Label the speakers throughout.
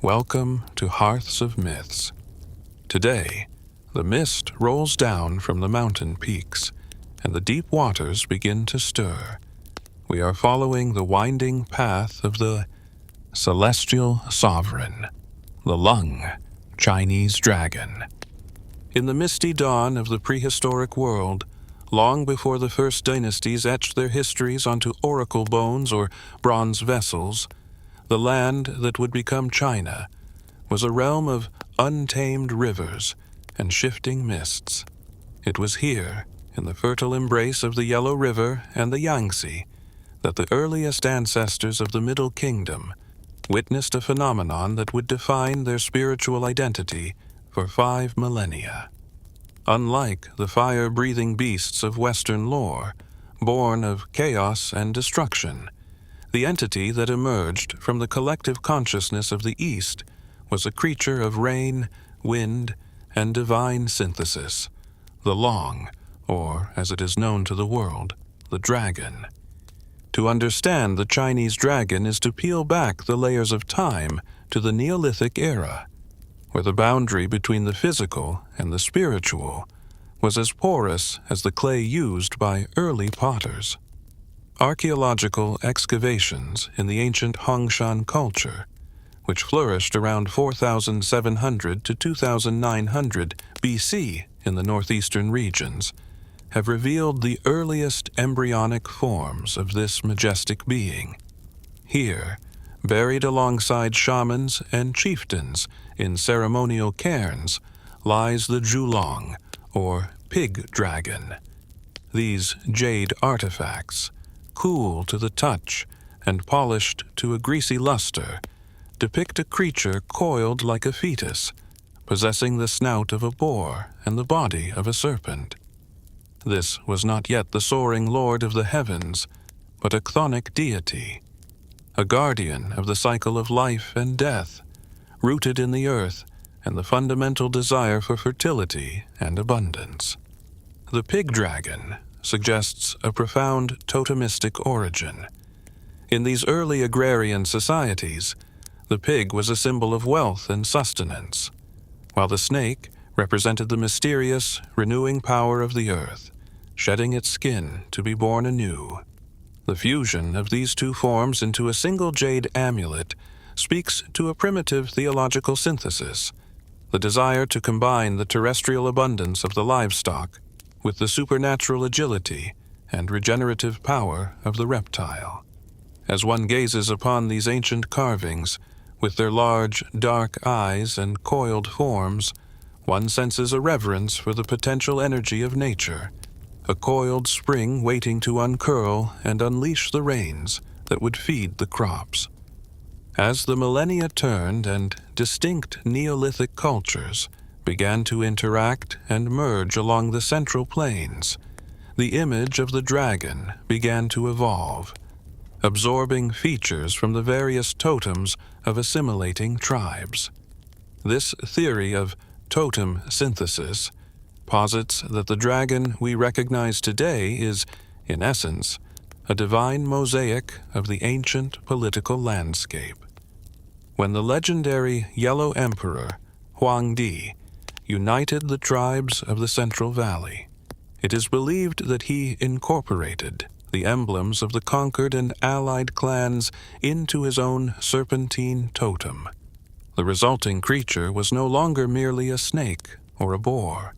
Speaker 1: Welcome to Hearths of Myths. Today, the mist rolls down from the mountain peaks, and the deep waters begin to stir. We are following the winding path of the celestial sovereign, the Lung, Chinese Dragon. In the misty dawn of the prehistoric world, long before the first dynasties etched their histories onto oracle bones or bronze vessels, the land that would become China was a realm of untamed rivers and shifting mists. It was here, in the fertile embrace of the Yellow River and the Yangtze, that the earliest ancestors of the Middle Kingdom witnessed a phenomenon that would define their spiritual identity for 5 millennia. Unlike the fire-breathing beasts of Western lore, born of chaos and destruction, the entity that emerged from the collective consciousness of the East was a creature of rain, wind, and divine synthesis, the Long, or as it is known to the world, the Dragon. To understand the Chinese dragon is to peel back the layers of time to the Neolithic era, where the boundary between the physical and the spiritual was as porous as the clay used by early potters. Archaeological excavations in the ancient Hongshan culture, which flourished around 4,700 to 2,900 BC in the northeastern regions, have revealed the earliest embryonic forms of this majestic being. Here, buried alongside shamans and chieftains in ceremonial cairns, lies the Zhulong, or pig dragon. These jade artifacts, cool to the touch and polished to a greasy luster, depict a creature coiled like a fetus, possessing the snout of a boar and the body of a serpent. This was not yet the soaring lord of the heavens, but a chthonic deity, a guardian of the cycle of life and death, rooted in the earth and the fundamental desire for fertility and abundance. The pig dragon suggests a profound totemistic origin. In these early agrarian societies, the pig was a symbol of wealth and sustenance, while the snake represented the mysterious, renewing power of the earth, shedding its skin to be born anew. The fusion of these two forms into a single jade amulet speaks to a primitive theological synthesis, the desire to combine the terrestrial abundance of the livestock with the supernatural agility and regenerative power of the reptile. As one gazes upon these ancient carvings, with their large, dark eyes and coiled forms, one senses a reverence for the potential energy of nature, a coiled spring waiting to uncurl and unleash the rains that would feed the crops. As the millennia turned and distinct Neolithic cultures began to interact and merge along the central plains, the image of the dragon began to evolve, absorbing features from the various totems of assimilating tribes. This theory of totem synthesis posits that the dragon we recognize today is, in essence, a divine mosaic of the ancient political landscape. When the legendary Yellow Emperor, Huangdi, united the tribes of the Central Valley, it is believed that he incorporated the emblems of the conquered and allied clans into his own serpentine totem. The resulting creature was no longer merely a snake or a boar.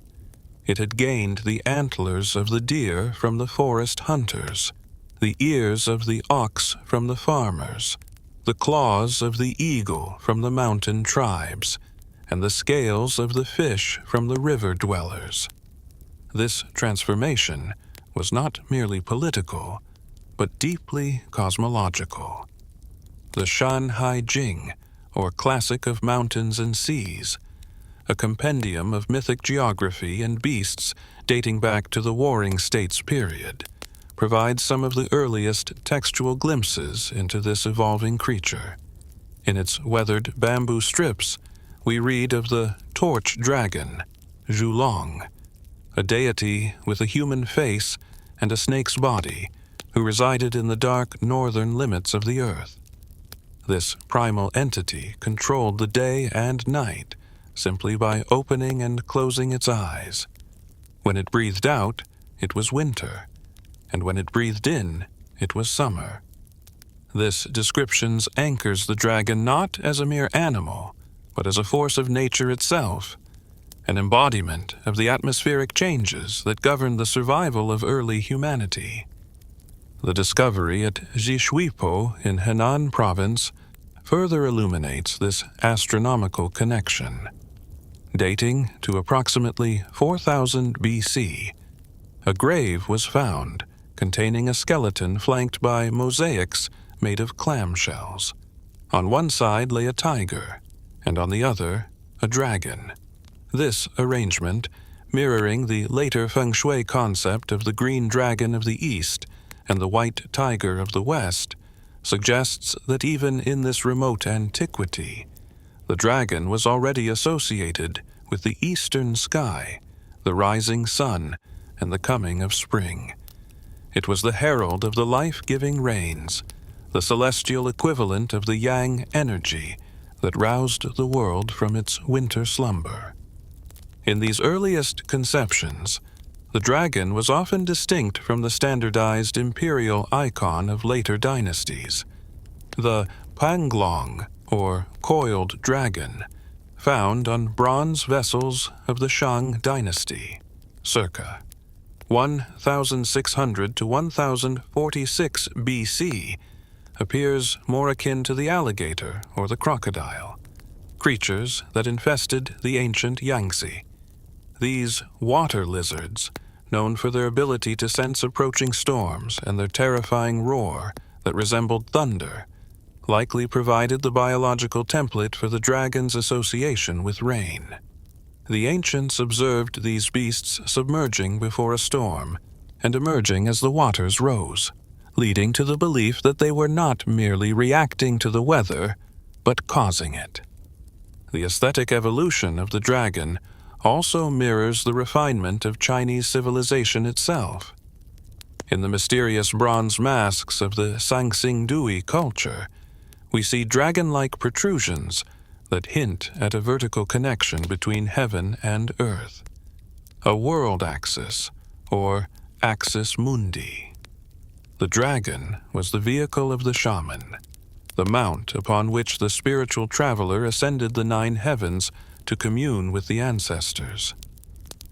Speaker 1: It had gained the antlers of the deer from the forest hunters, the ears of the ox from the farmers, the claws of the eagle from the mountain tribes, and the scales of the fish from the river dwellers. This transformation was not merely political, but deeply cosmological. The I Ching, or Classic of Mountains and Seas, a compendium of mythic geography and beasts dating back to the Warring States period, provides some of the earliest textual glimpses into this evolving creature. In its weathered bamboo strips, we read of the torch dragon, Zhulong, a deity with a human face and a snake's body, who resided in the dark northern limits of the earth. This primal entity controlled the day and night simply by opening and closing its eyes. When it breathed out, it was winter, and when it breathed in, it was summer. This description anchors the dragon not as a mere animal, but as a force of nature itself, an embodiment of the atmospheric changes that governed the survival of early humanity. The discovery at Jishuipo in Henan province further illuminates this astronomical connection. Dating to approximately 4000 BC, a grave was found containing a skeleton flanked by mosaics made of clamshells. On one side lay a tiger, and on the other, a dragon. This arrangement, mirroring the later feng shui concept of the green dragon of the east and the white tiger of the west, suggests that even in this remote antiquity, the dragon was already associated with the eastern sky, the rising sun, and the coming of spring. It was the herald of the life-giving rains, the celestial equivalent of the yang energy that roused the world from its winter slumber. In these earliest conceptions, the dragon was often distinct from the standardized imperial icon of later dynasties. The panglong, or coiled dragon, found on bronze vessels of the Shang dynasty, circa 1600 to 1046 BC, appears more akin to the alligator or the crocodile, creatures that infested the ancient Yangtze. These water lizards, known for their ability to sense approaching storms and their terrifying roar that resembled thunder, likely provided the biological template for the dragon's association with rain. The ancients observed these beasts submerging before a storm and emerging as the waters rose, leading to the belief that they were not merely reacting to the weather, but causing it. The aesthetic evolution of the dragon also mirrors the refinement of Chinese civilization itself. In the mysterious bronze masks of the Sangxingdui culture, we see dragon-like protrusions that hint at a vertical connection between heaven and earth, a world axis, or axis mundi. The dragon was the vehicle of the shaman, the mount upon which the spiritual traveler ascended the 9 heavens to commune with the ancestors.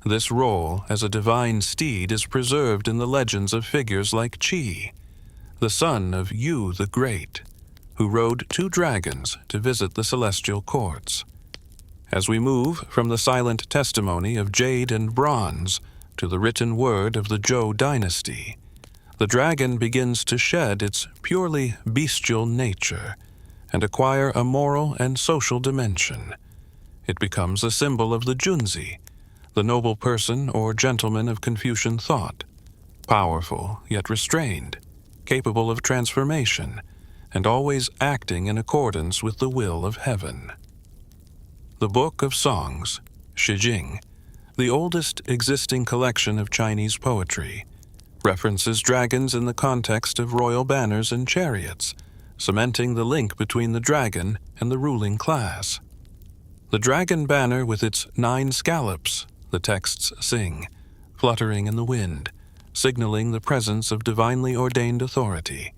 Speaker 1: This role as a divine steed is preserved in the legends of figures like Qi, the son of Yu the Great, who rode 2 dragons to visit the celestial courts. As we move from the silent testimony of jade and bronze to the written word of the Zhou dynasty, the dragon begins to shed its purely bestial nature and acquire a moral and social dimension. It becomes a symbol of the Junzi, the noble person or gentleman of Confucian thought, powerful yet restrained, capable of transformation, and always acting in accordance with the will of heaven. The Book of Songs, I Ching, the oldest existing collection of Chinese poetry, references dragons in the context of royal banners and chariots, cementing the link between the dragon and the ruling class. The dragon banner with its 9 scallops, the texts sing, fluttering in the wind, signaling the presence of divinely ordained authority.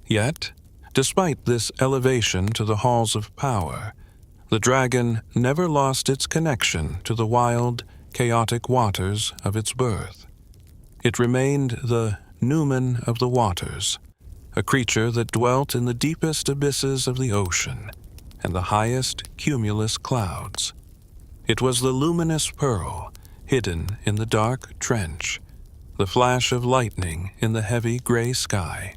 Speaker 1: Yet, despite this elevation to the halls of power, the dragon never lost its connection to the wild, chaotic waters of its birth. It remained the Numen of the waters, a creature that dwelt in the deepest abysses of the ocean and the highest cumulus clouds. It was the luminous pearl hidden in the dark trench, the flash of lightning in the heavy gray sky.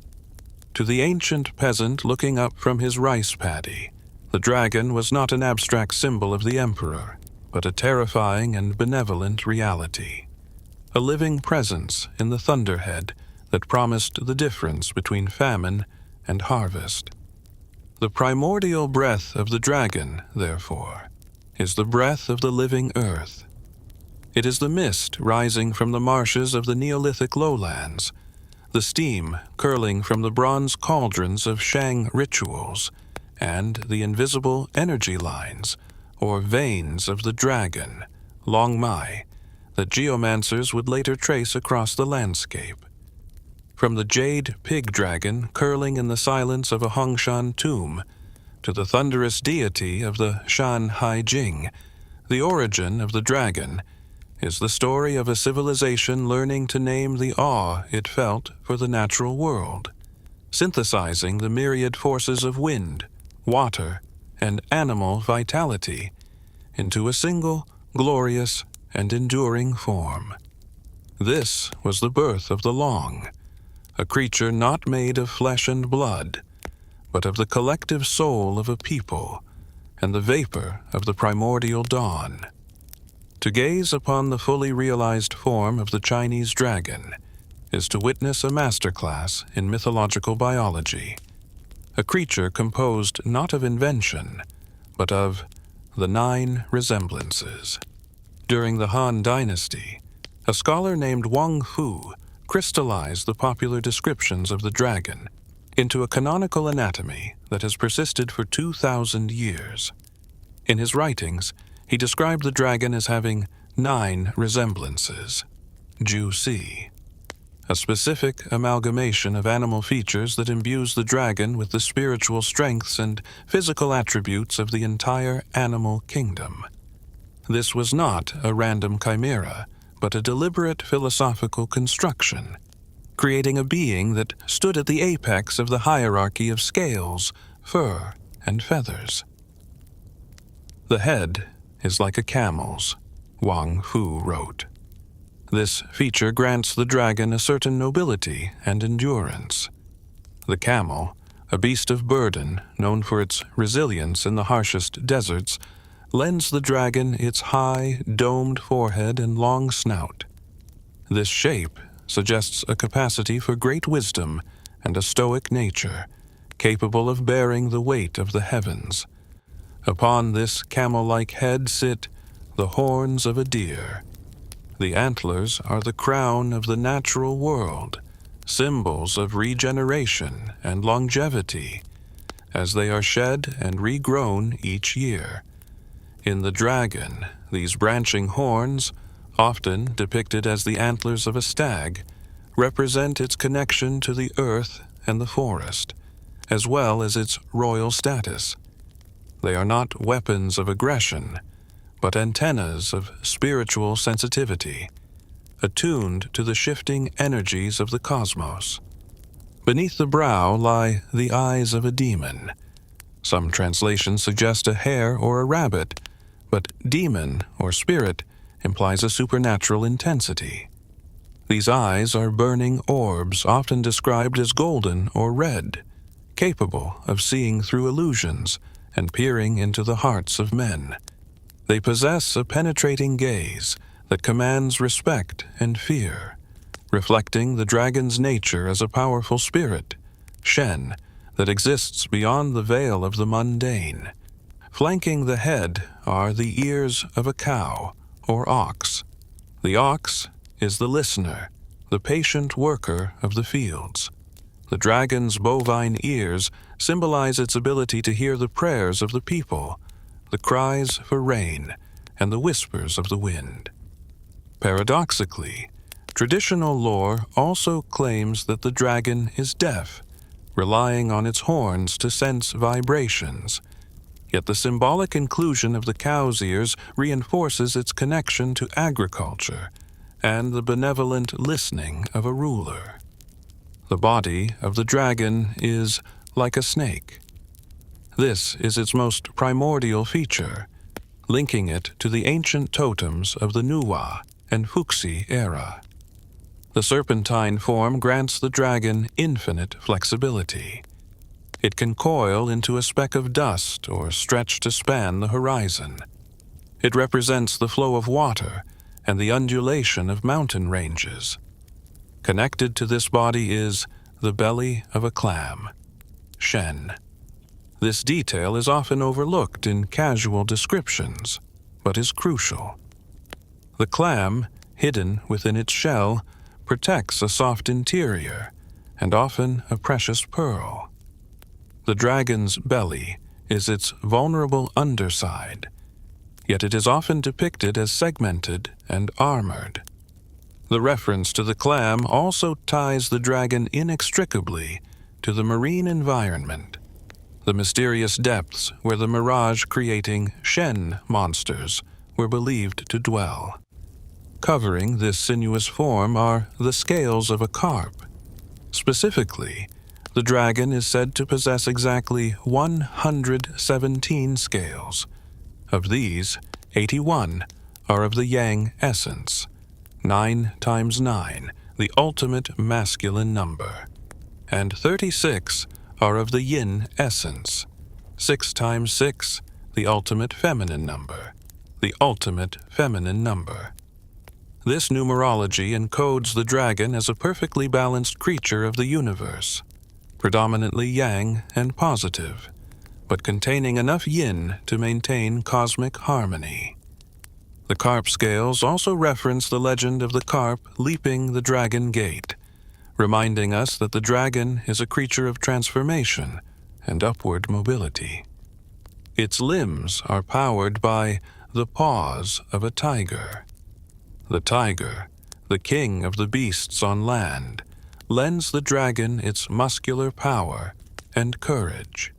Speaker 1: To the ancient peasant looking up from his rice paddy, the dragon was not an abstract symbol of the emperor, but a terrifying and benevolent reality, a living presence in the thunderhead that promised the difference between famine and harvest. The primordial breath of the dragon, therefore, is the breath of the living earth. It is the mist rising from the marshes of the Neolithic lowlands, the steam curling from the bronze cauldrons of Shang rituals, and the invisible energy lines, or veins of the dragon, Long Mai, that geomancers would later trace across the landscape. From the jade pig dragon curling in the silence of a Hongshan tomb, to the thunderous deity of the Shan I Ching, the origin of the dragon is the story of a civilization learning to name the awe it felt for the natural world, synthesizing the myriad forces of wind, water, and animal vitality into a single, glorious, and enduring form. This was the birth of the Long, a creature not made of flesh and blood, but of the collective soul of a people and the vapor of the primordial dawn. To gaze upon the fully realized form of the Chinese dragon is to witness a masterclass in mythological biology, a creature composed not of invention, but of the 9 resemblances. During the Han Dynasty, a scholar named Wang Fu crystallized the popular descriptions of the dragon into a canonical anatomy that has persisted for 2,000 years. In his writings, he described the dragon as having 9 resemblances, Ju Si, a specific amalgamation of animal features that imbues the dragon with the spiritual strengths and physical attributes of the entire animal kingdom. This was not a random chimera, but a deliberate philosophical construction, creating a being that stood at the apex of the hierarchy of scales, fur, and feathers. The head is like a camel's, Wang Fu wrote. This feature grants the dragon a certain nobility and endurance. The camel, a beast of burden known for its resilience in the harshest deserts, lends the dragon its high, domed forehead and long snout. This shape suggests a capacity for great wisdom and a stoic nature, capable of bearing the weight of the heavens. Upon this camel-like head sit the horns of a deer. The antlers are the crown of the natural world, symbols of regeneration and longevity, as they are shed and regrown each year. In the dragon, these branching horns, often depicted as the antlers of a stag, represent its connection to the earth and the forest, as well as its royal status. They are not weapons of aggression, but antennas of spiritual sensitivity, attuned to the shifting energies of the cosmos. Beneath the brow lie the eyes of a demon. Some translations suggest a hare or a rabbit, but demon or spirit implies a supernatural intensity. These eyes are burning orbs often described as golden or red, capable of seeing through illusions and peering into the hearts of men. They possess a penetrating gaze that commands respect and fear, reflecting the dragon's nature as a powerful spirit, Shen, that exists beyond the veil of the mundane. Flanking the head are the ears of a cow or ox. The ox is the listener, the patient worker of the fields. The dragon's bovine ears symbolize its ability to hear the prayers of the people, the cries for rain, and the whispers of the wind. Paradoxically, traditional lore also claims that the dragon is deaf, relying on its horns to sense vibrations. Yet the symbolic inclusion of the cow's ears reinforces its connection to agriculture and the benevolent listening of a ruler. The body of the dragon is like a snake. This is its most primordial feature, linking it to the ancient totems of the Nuwa and Fuxi era. The serpentine form grants the dragon infinite flexibility. It can coil into a speck of dust or stretch to span the horizon. It represents the flow of water and the undulation of mountain ranges. Connected to this body is the belly of a clam, Shen. This detail is often overlooked in casual descriptions, but is crucial. The clam, hidden within its shell, protects a soft interior and often a precious pearl. The dragon's belly is its vulnerable underside, yet it is often depicted as segmented and armored. The reference to the clam also ties the dragon inextricably to the marine environment, the mysterious depths where the mirage-creating Shen monsters were believed to dwell. Covering this sinuous form are the scales of a carp. Specifically, the dragon is said to possess exactly 117 scales. Of these, 81 are of the yang essence, 9 times 9, the ultimate masculine number, and 36 are of the yin essence, 6 times 6, the ultimate feminine number, the ultimate feminine number. This numerology encodes the dragon as a perfectly balanced creature of the universe, predominantly yang and positive, but containing enough yin to maintain cosmic harmony. The carp scales also reference the legend of the carp leaping the dragon gate, reminding us that the dragon is a creature of transformation and upward mobility. Its limbs are powered by the paws of a tiger. The tiger, the king of the beasts on land, lends the dragon its muscular power and courage.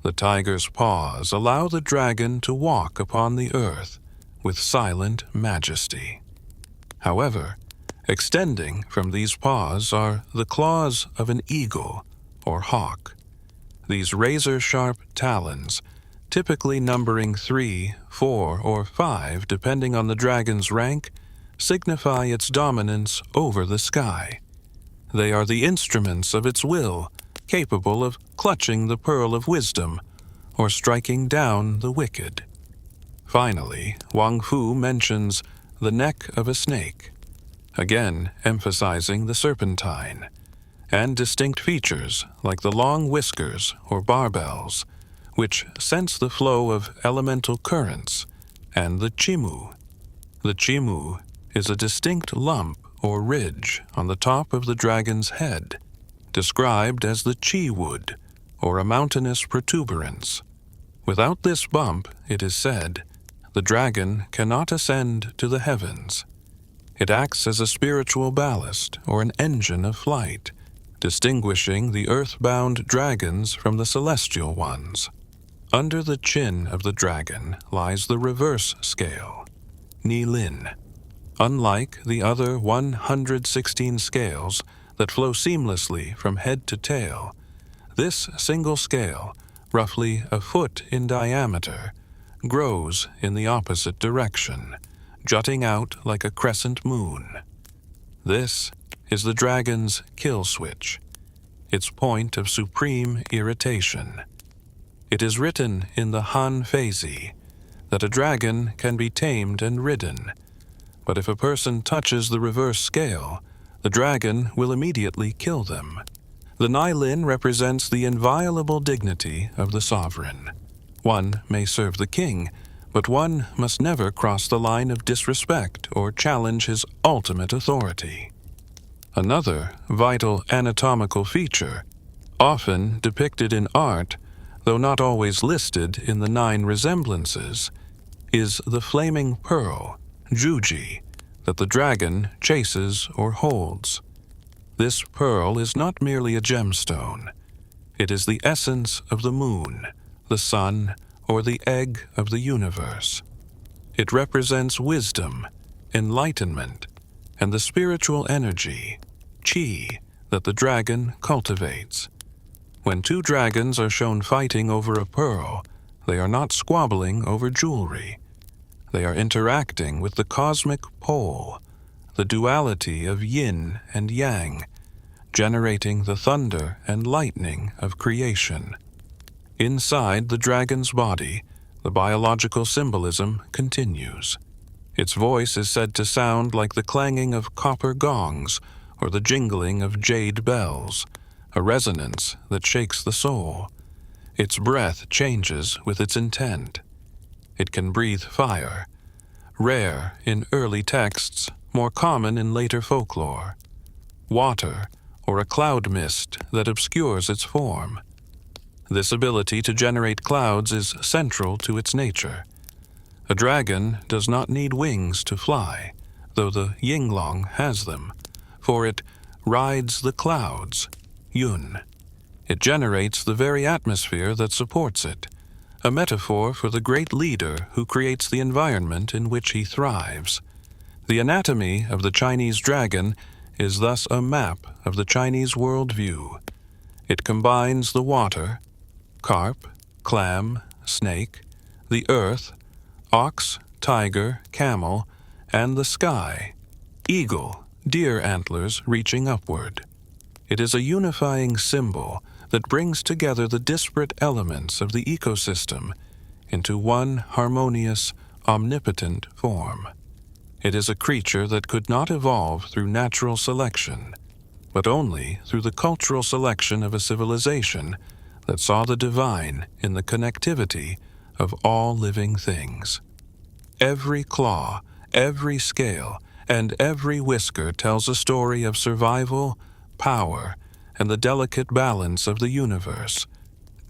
Speaker 1: The tiger's paws allow the dragon to walk upon the earth with silent majesty. However, extending from these paws are the claws of an eagle or hawk. These razor-sharp talons, typically numbering 3, 4, or 5 depending on the dragon's rank, signify its dominance over the sky. They are the instruments of its will, capable of clutching the pearl of wisdom or striking down the wicked. Finally, Wang Fu mentions the neck of a snake, again emphasizing the serpentine, and distinct features like the long whiskers or barbels, which sense the flow of elemental currents, and the chimu. The chimu is a distinct lump or ridge on the top of the dragon's head, described as the chi wood, or a mountainous protuberance. Without this bump, it is said, the dragon cannot ascend to the heavens. It acts as a spiritual ballast or an engine of flight, distinguishing the earth-bound dragons from the celestial ones. Under the chin of the dragon lies the reverse scale, Ni Lin. Unlike the other 116 scales that flow seamlessly from head to tail, this single scale, roughly a foot in diameter, grows in the opposite direction, jutting out like a crescent moon. This is the dragon's kill switch, its point of supreme irritation. It is written in the Han Feizi that a dragon can be tamed and ridden, but if a person touches the reverse scale, the dragon will immediately kill them. The Nilin represents the inviolable dignity of the sovereign. One may serve the king, but one must never cross the line of disrespect or challenge his ultimate authority. Another vital anatomical feature, often depicted in art, though not always listed in the 9 resemblances, is the flaming pearl, Juji, that the dragon chases or holds. This pearl is not merely a gemstone. It is the essence of the moon, the sun, or the egg of the universe. It represents wisdom, enlightenment, and the spiritual energy, Qi, that the dragon cultivates. When 2 dragons are shown fighting over a pearl, they are not squabbling over jewelry. They are interacting with the cosmic pole, the duality of yin and yang, generating the thunder and lightning of creation. Inside the dragon's body, the biological symbolism continues. Its voice is said to sound like the clanging of copper gongs or the jingling of jade bells, a resonance that shakes the soul. Its breath changes with its intent. It can breathe fire, rare in early texts, more common in later folklore, water, or a cloud mist that obscures its form. This ability to generate clouds is central to its nature. A dragon does not need wings to fly, though the Yinglong has them, for it rides the clouds, Yun. It generates the very atmosphere that supports it, a metaphor for the great leader who creates the environment in which he thrives. The anatomy of the Chinese dragon is thus a map of the Chinese worldview. It combines the water, carp, clam, snake, the earth, ox, tiger, camel, and the sky, eagle, deer antlers reaching upward. It is a unifying symbol that brings together the disparate elements of the ecosystem into one harmonious, omnipotent form. It is a creature that could not evolve through natural selection, but only through the cultural selection of a civilization that saw the divine in the connectivity of all living things. Every claw, every scale, and every whisker tells a story of survival, power, and the delicate balance of the universe,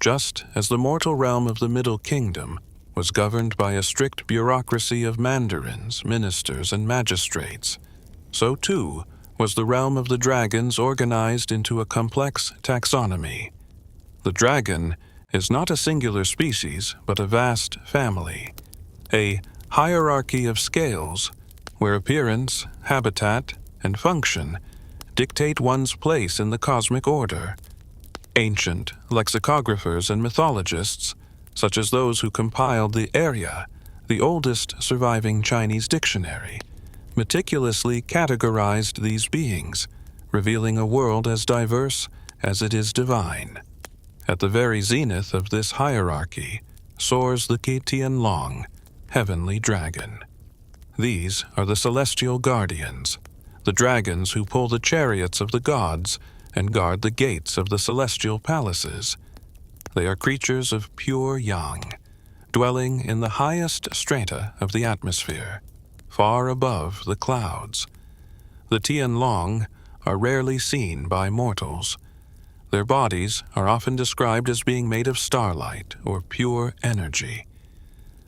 Speaker 1: just as the mortal realm of the Middle Kingdom was governed by a strict bureaucracy of mandarins, ministers, and magistrates. So too was the realm of the dragons organized into a complex taxonomy. The dragon is not a singular species, but a vast family, a hierarchy of scales, where appearance, habitat, and function dictate one's place in the cosmic order. Ancient lexicographers and mythologists, such as those who compiled the Arya, the oldest surviving Chinese dictionary, meticulously categorized these beings, revealing a world as diverse as it is divine. At the very zenith of this hierarchy soars the Tianlong, heavenly dragon. These are the celestial guardians, the dragons who pull the chariots of the gods and guard the gates of the celestial palaces. They are creatures of pure yang, dwelling in the highest strata of the atmosphere, far above the clouds. The Tianlong are rarely seen by mortals. Their bodies are often described as being made of starlight or pure energy.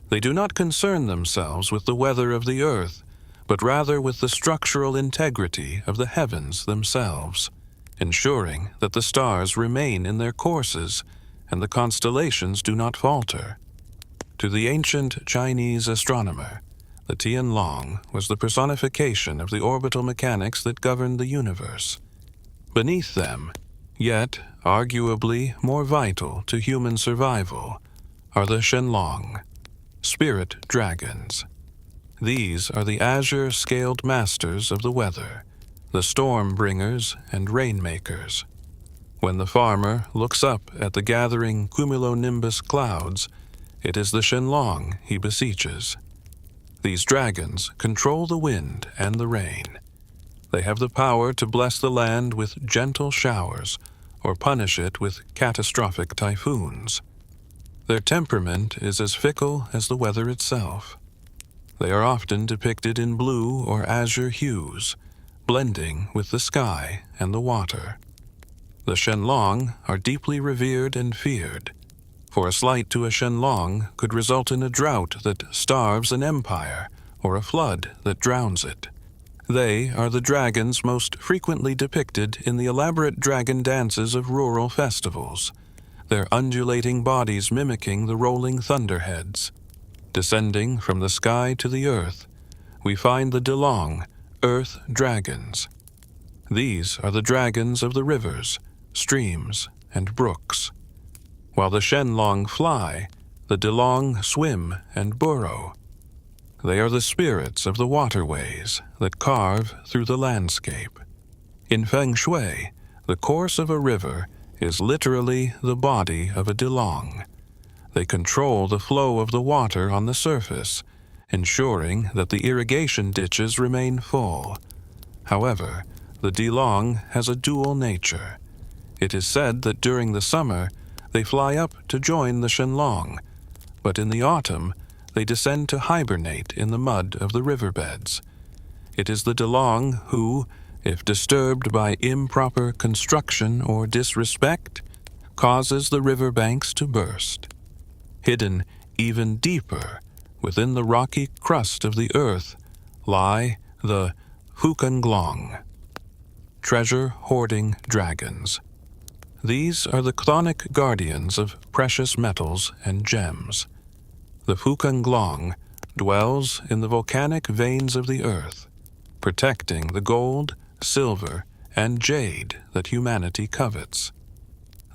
Speaker 1: They do not concern themselves with the weather of the earth, but rather with the structural integrity of the heavens themselves, ensuring that the stars remain in their courses and the constellations do not falter. To the ancient Chinese astronomer, the Tianlong was the personification of the orbital mechanics that govern the universe. Beneath them, yet arguably more vital to human survival, are the Shenlong, spirit dragons. These are the azure-scaled masters of the weather, the storm bringers and rainmakers. When the farmer looks up at the gathering cumulonimbus clouds, it is the Shenlong he beseeches. These dragons control the wind and the rain. They have the power to bless the land with gentle showers or punish it with catastrophic typhoons. Their temperament is as fickle as the weather itself. They are often depicted in blue or azure hues, blending with the sky and the water. The Shenlong are deeply revered and feared, for a slight to a Shenlong could result in a drought that starves an empire or a flood that drowns it. They are the dragons most frequently depicted in the elaborate dragon dances of rural festivals, their undulating bodies mimicking the rolling thunderheads. Descending from the sky to the earth, we find the Delong, earth dragons. These are the dragons of the rivers, streams, and brooks. While the Shenlong fly, the Delong swim and burrow. They are the spirits of the waterways that carve through the landscape. In Feng Shui, the course of a river is literally the body of a Delong. They control the flow of the water on the surface, ensuring that the irrigation ditches remain full. However, the Delong has a dual nature. It is said that during the summer, they fly up to join the Shenlong, but in the autumn, they descend to hibernate in the mud of the riverbeds. It is the Delong who, if disturbed by improper construction or disrespect, causes the riverbanks to burst. Hidden even deeper within the rocky crust of the earth lie the Hukanglong, treasure-hoarding dragons. These are the chthonic guardians of precious metals and gems. The Hukanglong dwells in the volcanic veins of the earth, protecting the gold, silver, and jade that humanity covets.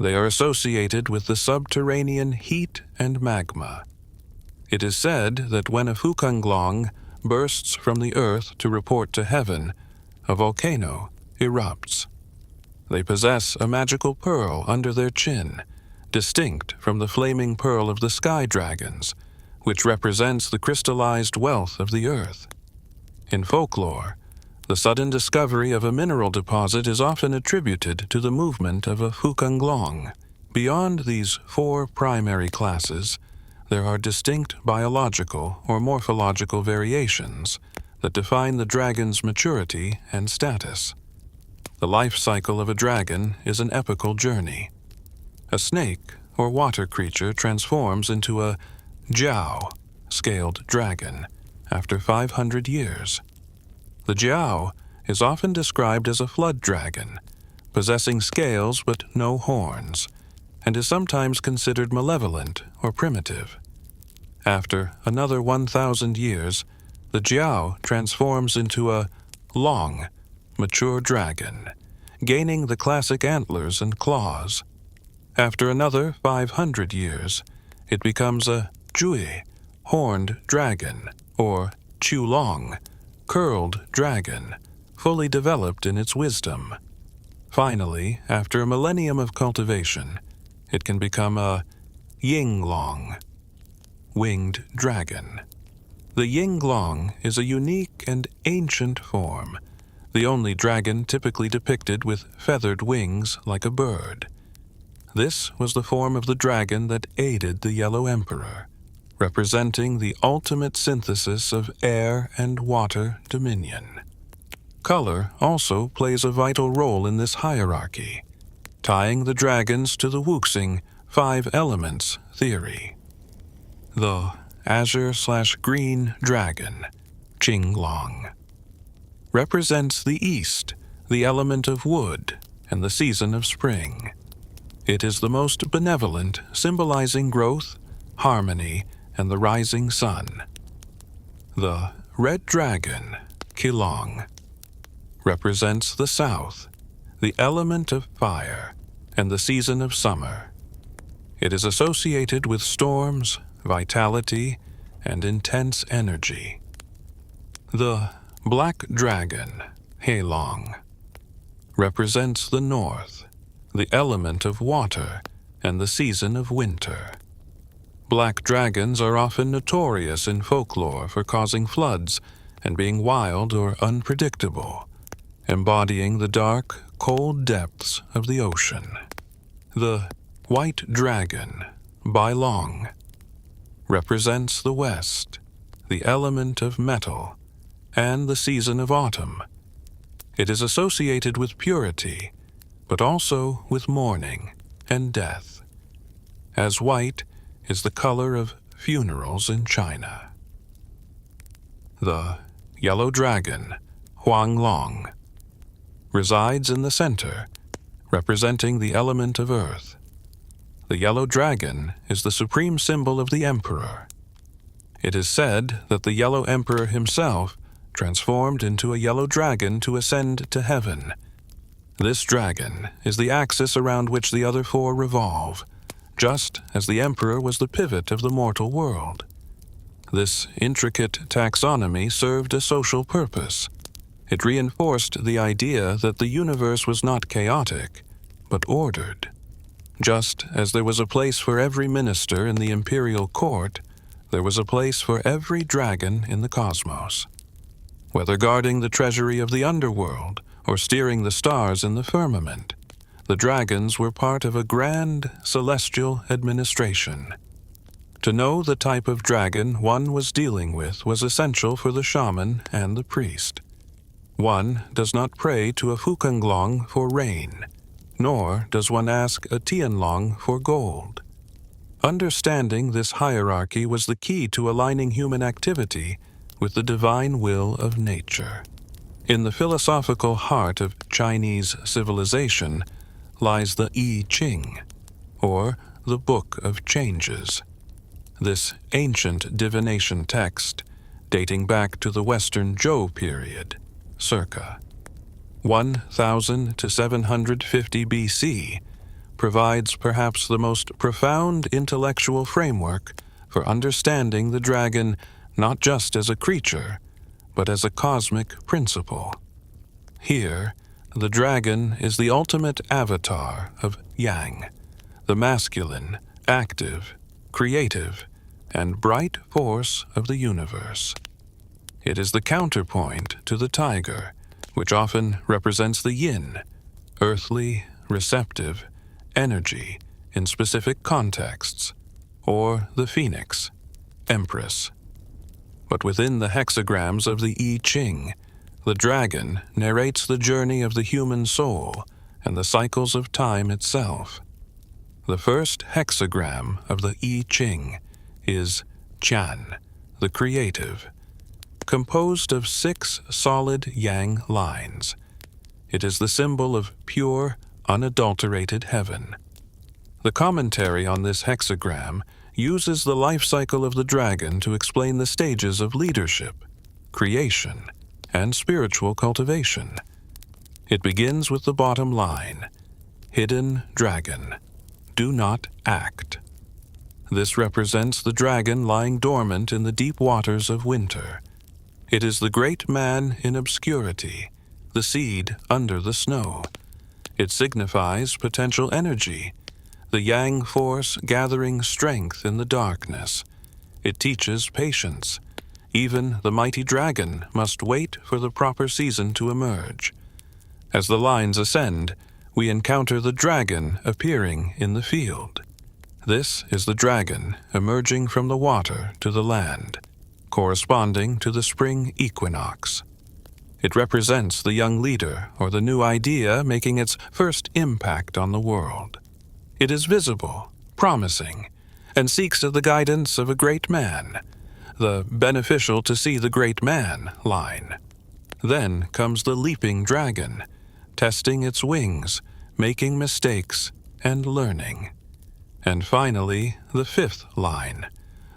Speaker 1: They are associated with the subterranean heat and magma. It is said that when a Hukanglong bursts from the earth to report to heaven, a volcano erupts. They possess a magical pearl under their chin, distinct from the flaming pearl of the sky dragons, which represents the crystallized wealth of the earth. In folklore, the sudden discovery of a mineral deposit is often attributed to the movement of a Hukanglong. Beyond these four primary classes, there are distinct biological or morphological variations that define the dragon's maturity and status. The life cycle of a dragon is an epical journey. A snake or water creature transforms into a jiao, scaled dragon, after 500 years. The jiao is often described as a flood dragon, possessing scales but no horns, and is sometimes considered malevolent or primitive. After another 1,000 years, the jiao transforms into a long, mature dragon, gaining the classic antlers and claws. After another 500 years, it becomes a jui, horned dragon, or chulong, curled dragon, fully developed in its wisdom. Finally, after a millennium of cultivation, it can become a yinglong, winged dragon. The yinglong is a unique and ancient form, the only dragon typically depicted with feathered wings like a bird. This was the form of the dragon that aided the Yellow Emperor, representing the ultimate synthesis of air and water dominion. Color also plays a vital role in this hierarchy, tying the dragons to the Wuxing 5 elements theory. The Azure/Green Dragon, Qinglong, represents the east, the element of wood, and the season of spring. It is the most benevolent, symbolizing growth, harmony, and the rising sun. The Red Dragon, Qilong, represents the south, the element of fire, and the season of summer. It is associated with storms, vitality, and intense energy. The Black Dragon, Heilong, represents the north, the element of water, and the season of winter. Black dragons are often notorious in folklore for causing floods and being wild or unpredictable, embodying the dark, cold depths of the ocean. The White Dragon, Bailong, represents the west, the element of metal, and the season of autumn. It is associated with purity, but also with mourning and death, as white is the color of funerals in China. The Yellow Dragon, Huanglong, resides in the center, representing the element of earth. The Yellow Dragon is the supreme symbol of the Emperor. It is said that the Yellow Emperor himself transformed into a yellow dragon to ascend to heaven. This dragon is the axis around which the other four revolve, just as the Emperor was the pivot of the mortal world. This intricate taxonomy served a social purpose. It reinforced the idea that the universe was not chaotic, but ordered. Just as there was a place for every minister in the imperial court, there was a place for every dragon in the cosmos. Whether guarding the treasury of the underworld or steering the stars in the firmament, the dragons were part of a grand celestial administration. To know the type of dragon one was dealing with was essential for the shaman and the priest. One does not pray to a Hukanglong for rain. nor does one ask a Tianlong for gold. Understanding this hierarchy was the key to aligning human activity with the divine will of nature. In the philosophical heart of Chinese civilization lies the I Ching, or the Book of Changes. This ancient divination text, dating back to the Western Zhou period, circa 1000 to 750 BC, provides perhaps the most profound intellectual framework for understanding the dragon not just as a creature, but as a cosmic principle. Here, the dragon is the ultimate avatar of Yang, the masculine, active, creative, and bright force of the universe. It is the counterpoint to the tiger, which often represents the yin, earthly, receptive, energy in specific contexts, or the phoenix, empress. But within the hexagrams of the I Ching, the dragon narrates the journey of the human soul and the cycles of time itself. The first hexagram of the I Ching is Qian, the creative, composed of 6 solid yang lines. It is the symbol of pure, unadulterated heaven. The commentary on this hexagram uses the life cycle of the dragon to explain the stages of leadership, creation, and spiritual cultivation. It begins with the bottom line, hidden dragon, do not act. This represents the dragon lying dormant in the deep waters of winter. It is the great man in obscurity, the seed under the snow. It signifies potential energy, the yang force gathering strength in the darkness. It teaches patience. Even the mighty dragon must wait for the proper season to emerge. As the lines ascend, we encounter the dragon appearing in the field. This is the dragon emerging from the water to the land, corresponding to the spring equinox. It represents the young leader or the new idea making its first impact on the world. It is visible, promising, and seeks the guidance of a great man, the beneficial to see the great man line. Then comes the leaping dragon, testing its wings, making mistakes, and learning. And finally, the 5th line,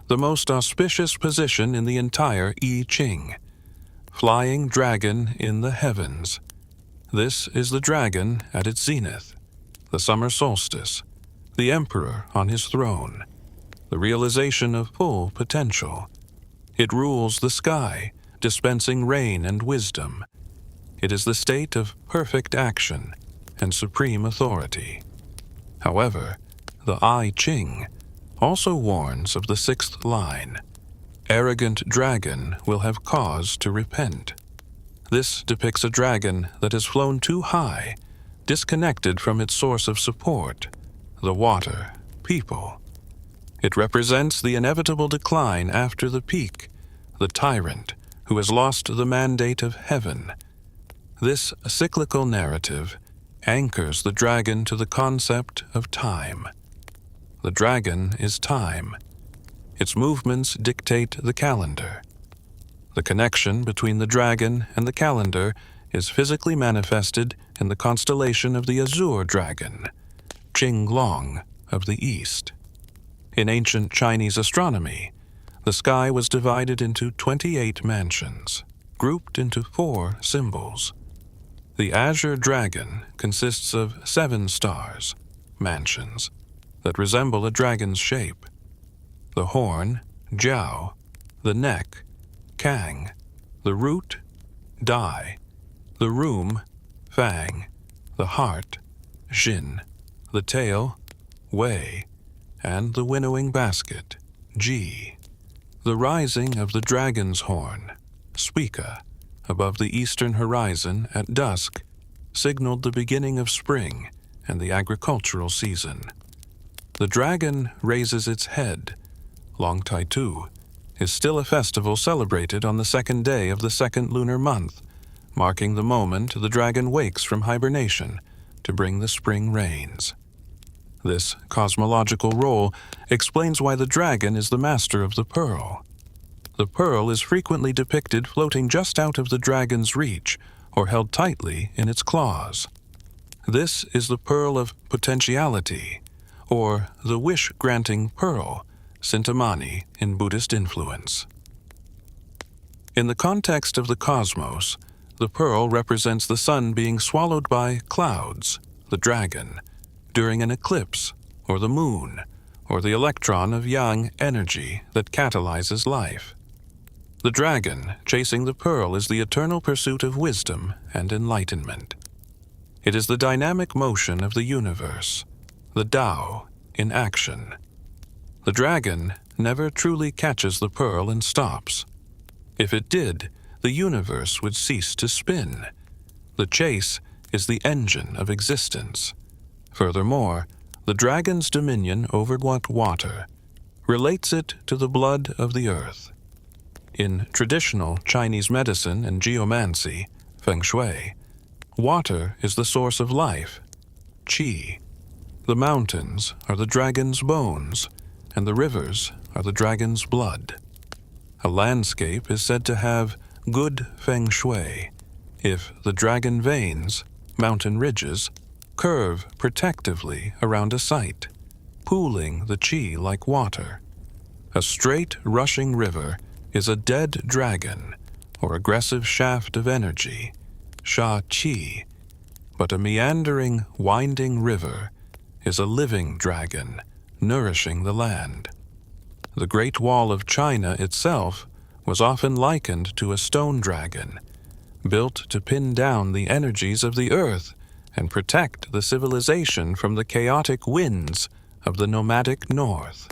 Speaker 1: the most auspicious position in the entire I Ching, flying dragon in the heavens. This is the dragon at its zenith, the summer solstice, the emperor on his throne, the realization of full potential. It rules the sky, dispensing rain and wisdom. It is the state of perfect action and supreme authority. However, the I Ching also warns of the 6th line. Arrogant dragon will have cause to repent. This depicts a dragon that has flown too high, disconnected from its source of support, the water, people. It represents the inevitable decline after the peak, the tyrant who has lost the mandate of heaven. This cyclical narrative anchors the dragon to the concept of time. The dragon is time. Its movements dictate the calendar. The connection between the dragon and the calendar is physically manifested in the constellation of the Azure Dragon, Qinglong of the East. In ancient Chinese astronomy, the sky was divided into 28 mansions, grouped into 4 symbols. The Azure Dragon consists of 7 stars, mansions, that resemble a dragon's shape. The horn, Jiao, the neck, Kang, the root, Dai, the room, Fang, the heart, Xin, the tail, Wei, and the winnowing basket, Ji. The rising of the dragon's horn, Suika, above the eastern horizon at dusk, signaled the beginning of spring and the agricultural season. The dragon raises its head. Long Tai Tu is still a festival celebrated on the 2nd day of the 2nd lunar month, marking the moment the dragon wakes from hibernation to bring the spring rains. This cosmological role explains why the dragon is the master of the pearl. The pearl is frequently depicted floating just out of the dragon's reach or held tightly in its claws. This is the pearl of potentiality, or the wish-granting pearl, Sintamani in Buddhist influence. In the context of the cosmos, the pearl represents the sun being swallowed by clouds, the dragon, during an eclipse, or the moon, or the electron of yang energy that catalyzes life. The dragon chasing the pearl is the eternal pursuit of wisdom and enlightenment. It is the dynamic motion of the universe, the Tao in action. The dragon never truly catches the pearl and stops. If it did, the universe would cease to spin. The chase is the engine of existence. Furthermore, the dragon's dominion over water relates it to the blood of the earth. In traditional Chinese medicine and geomancy, feng shui, water is the source of life, qi. The mountains are the dragon's bones, and the rivers are the dragon's blood. A landscape is said to have good feng shui if the dragon veins, mountain ridges, curve protectively around a site, pooling the qi like water. A straight rushing river is a dead dragon, or aggressive shaft of energy, sha qi, but a meandering, winding river is a living dragon, nourishing the land. The Great Wall of China itself was often likened to a stone dragon, built to pin down the energies of the earth and protect the civilization from the chaotic winds of the nomadic north.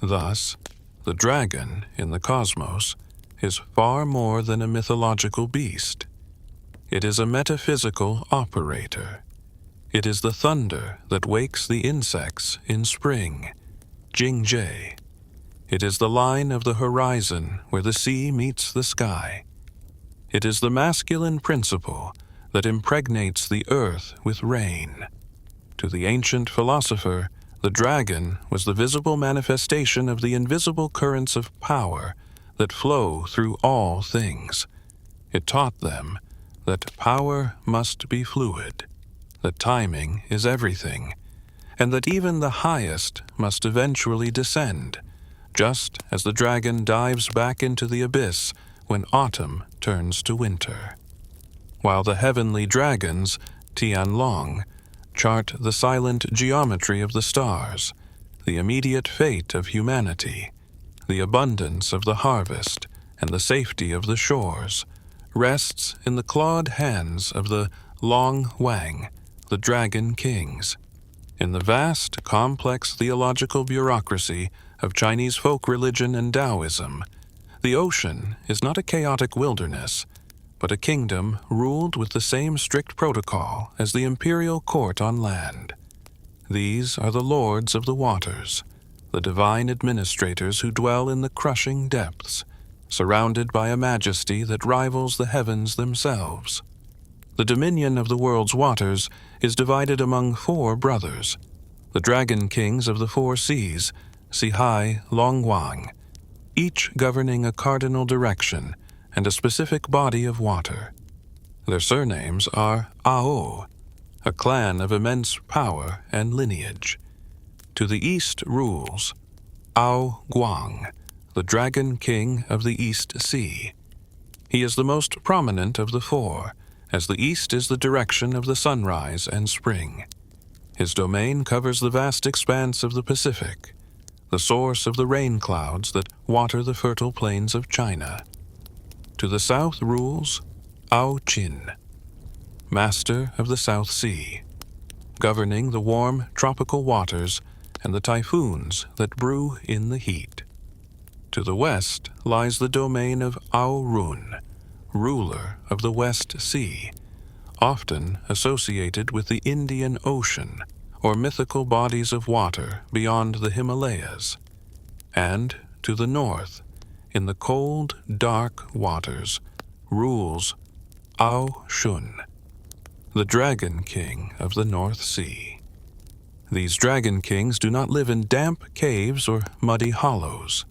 Speaker 1: Thus, the dragon in the cosmos is far more than a mythological beast. It is a metaphysical operator. It is the thunder that wakes the insects in spring, Jing. It is the line of the horizon where the sea meets the sky. It is the masculine principle that impregnates the earth with rain. To the ancient philosopher, the dragon was the visible manifestation of the invisible currents of power that flow through all things. It taught them that power must be fluid, that timing is everything, and that even the highest must eventually descend, just as the dragon dives back into the abyss when autumn turns to winter. While the heavenly dragons, Tianlong, chart the silent geometry of the stars, the immediate fate of humanity, the abundance of the harvest, and the safety of the shores, rests in the clawed hands of the Long Wang, the dragon kings. In the vast, complex theological bureaucracy of Chinese folk religion and Taoism, the ocean is not a chaotic wilderness, but a kingdom ruled with the same strict protocol as the imperial court on land. These are the lords of the waters, the divine administrators who dwell in the crushing depths, surrounded by a majesty that rivals the heavens themselves. The dominion of the world's waters is divided among 4 brothers, the dragon kings of the 4 seas, Sihai Longwang, each governing a cardinal direction and a specific body of water. Their surnames are Ao, a clan of immense power and lineage. To the east rules Ao Guang, the dragon king of the East Sea. He is the most prominent of the 4, as the east is the direction of the sunrise and spring. His domain covers the vast expanse of the Pacific, the source of the rain clouds that water the fertile plains of China. To the south rules I Ching, master of the South Sea, governing the warm tropical waters and the typhoons that brew in the heat. To the west lies the domain of Ao Run, ruler of the West Sea, often associated with the Indian Ocean or mythical bodies of water beyond the Himalayas. And to the north, in the cold, dark waters, rules Ao Shun, the Dragon King of the North Sea. These dragon kings do not live in damp caves or muddy hollows.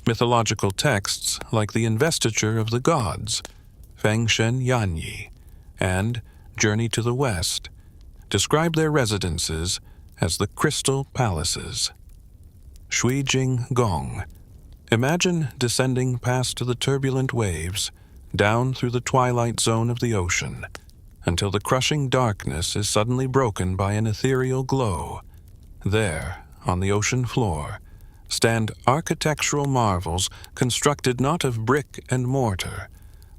Speaker 1: Mythological texts like the Investiture of the Gods, Fengshen Yanyi, and Journey to the West describe their residences as the Crystal Palaces. Shuijing Gong. Imagine descending past the turbulent waves, down through the twilight zone of the ocean, until the crushing darkness is suddenly broken by an ethereal glow. There, on the ocean floor, stand architectural marvels constructed not of brick and mortar,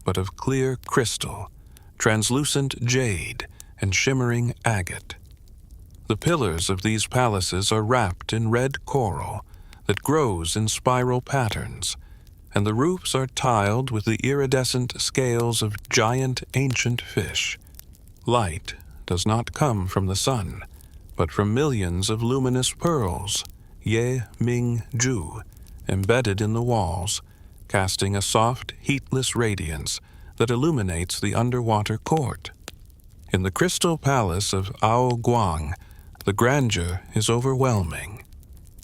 Speaker 1: but of clear crystal, translucent jade, and shimmering agate. The pillars of these palaces are wrapped in red coral that grows in spiral patterns, and the roofs are tiled with the iridescent scales of giant ancient fish. Light does not come from the sun, but from millions of luminous pearls, Ye Ming Ju, embedded in the walls, casting a soft, heatless radiance that illuminates the underwater court. In the crystal palace of Ao Guang, the grandeur is overwhelming.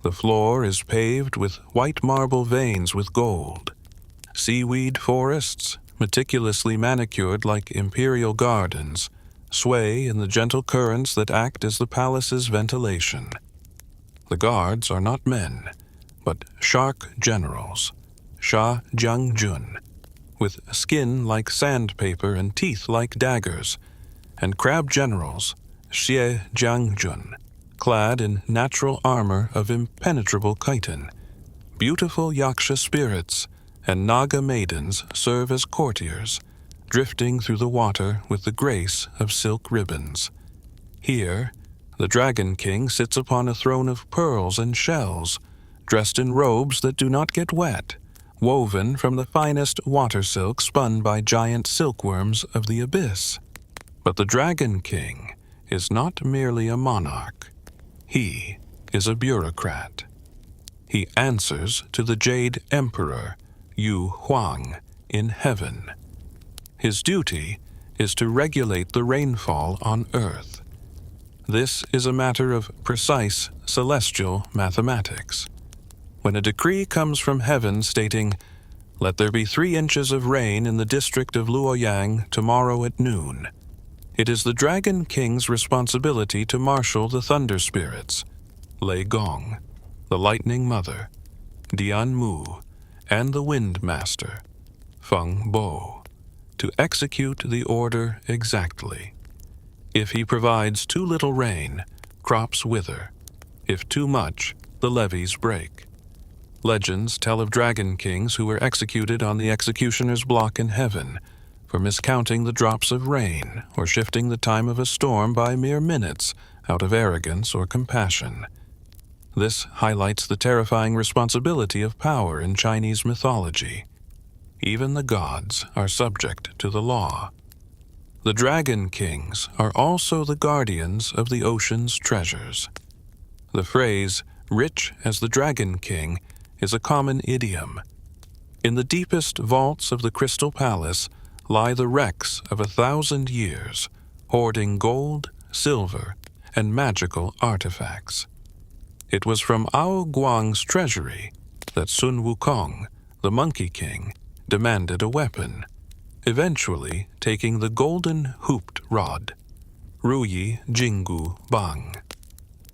Speaker 1: The floor is paved with white marble veins with gold. Seaweed forests, meticulously manicured like imperial gardens, sway in the gentle currents that act as the palace's ventilation. The guards are not men, but shark generals, Sha Jiangjun, with skin like sandpaper and teeth like daggers, and crab generals, Xie Jiangjun, clad in natural armor of impenetrable chitin. Beautiful yaksha spirits and naga maidens serve as courtiers, drifting through the water with the grace of silk ribbons. Here, the Dragon King sits upon a throne of pearls and shells, dressed in robes that do not get wet, woven from the finest water silk spun by giant silkworms of the abyss. But the Dragon King is not merely a monarch. He is a bureaucrat. He answers to the Jade Emperor, Yu Huang, in heaven. His duty is to regulate the rainfall on earth. This is a matter of precise celestial mathematics. When a decree comes from heaven stating, "Let there be 3 inches of rain in the district of Luoyang tomorrow at noon," it is the Dragon King's responsibility to marshal the thunder spirits, Lei Gong, the Lightning Mother, Dian Mu, and the Wind Master, Feng Bo, to execute the order exactly. If he provides too little rain, crops wither. If too much, the levees break. Legends tell of dragon kings who were executed on the executioner's block in heaven for miscounting the drops of rain or shifting the time of a storm by mere minutes out of arrogance or compassion. This highlights the terrifying responsibility of power in Chinese mythology. Even the gods are subject to the law. The dragon kings are also the guardians of the ocean's treasures. The phrase, "rich as the Dragon King," is a common idiom. In the deepest vaults of the Crystal Palace lie the wrecks of 1,000 years, hoarding gold, silver, and magical artifacts. It was from Ao Guang's treasury that Sun Wukong, the Monkey King, demanded a weapon, eventually taking the golden hooped rod, Ruyi Jingu Bang.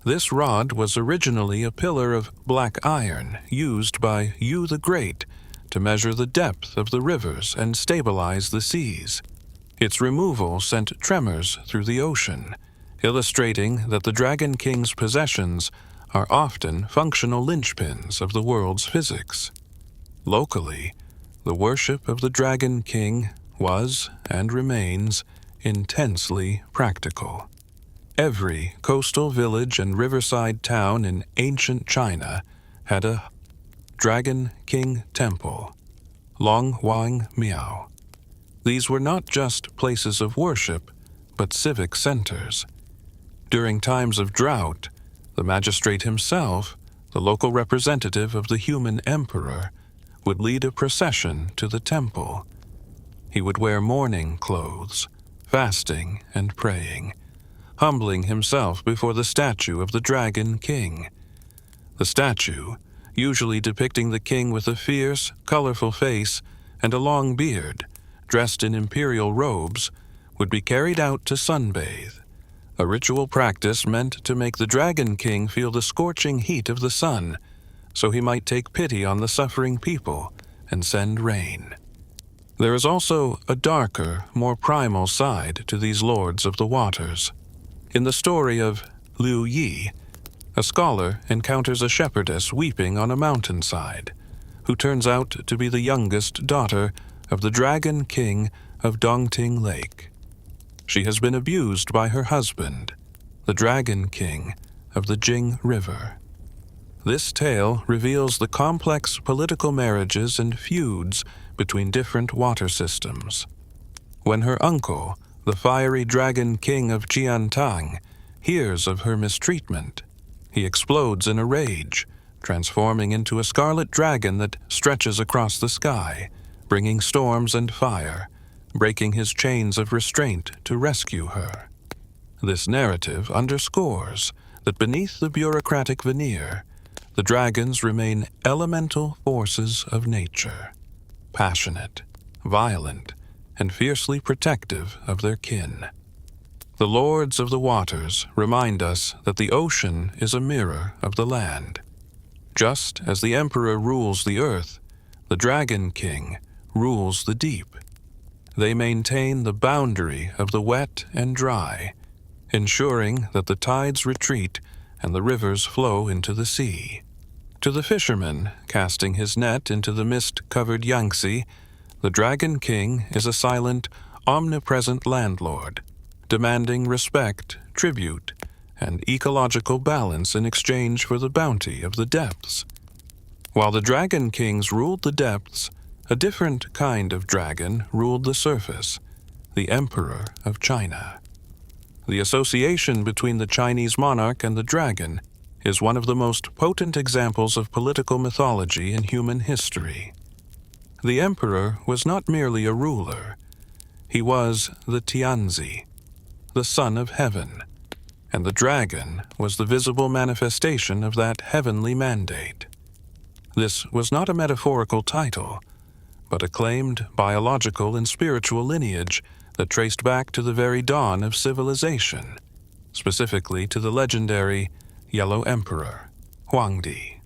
Speaker 1: This rod was originally a pillar of black iron used by Yu the Great to measure the depth of the rivers and stabilize the seas. Its removal sent tremors through the ocean, illustrating that the Dragon King's possessions are often functional linchpins of the world's physics. Locally, the worship of the Dragon King was, and remains, intensely practical. Every coastal village and riverside town in ancient China had a Dragon King temple, Long Wang Miao. These were not just places of worship, but civic centers. During times of drought, the magistrate himself, the local representative of the human emperor, would lead a procession to the temple. He would wear mourning clothes, fasting and praying, humbling himself before the statue of the Dragon King. The statue, usually depicting the king with a fierce, colorful face and a long beard, dressed in imperial robes, would be carried out to sunbathe, a ritual practice meant to make the Dragon King feel the scorching heat of the sun, so he might take pity on the suffering people and send rain. There is also a darker, more primal side to these lords of the waters. In the story of Liu Yi, a scholar encounters a shepherdess weeping on a mountainside, who turns out to be the youngest daughter of the Dragon King of Dongting Lake. She has been abused by her husband, the Dragon King of the Jing River. This tale reveals the complex political marriages and feuds between different water systems. When her uncle, the fiery Dragon King of Jiantang, hears of her mistreatment, he explodes in a rage, transforming into a scarlet dragon that stretches across the sky, bringing storms and fire, breaking his chains of restraint to rescue her. This narrative underscores that beneath the bureaucratic veneer, the dragons remain elemental forces of nature, passionate, violent, and fiercely protective of their kin. The lords of the waters remind us that the ocean is a mirror of the land. Just as the emperor rules the earth, the Dragon King rules the deep. They maintain the boundary of the wet and dry, ensuring that the tides retreat and the rivers flow into the sea. To the fisherman casting his net into the mist-covered Yangtze, the Dragon King is a silent, omnipresent landlord, demanding respect, tribute, and ecological balance in exchange for the bounty of the depths. While the Dragon Kings ruled the depths, a different kind of dragon ruled the surface, the Emperor of China. The association between the Chinese monarch and the dragon is one of the most potent examples of political mythology in human history. The emperor was not merely a ruler. He was the Tianzi, the son of heaven, and the dragon was the visible manifestation of that heavenly mandate. This was not a metaphorical title, but a claimed biological and spiritual lineage that traced back to the very dawn of civilization, specifically to the legendary Yellow Emperor, Huangdi.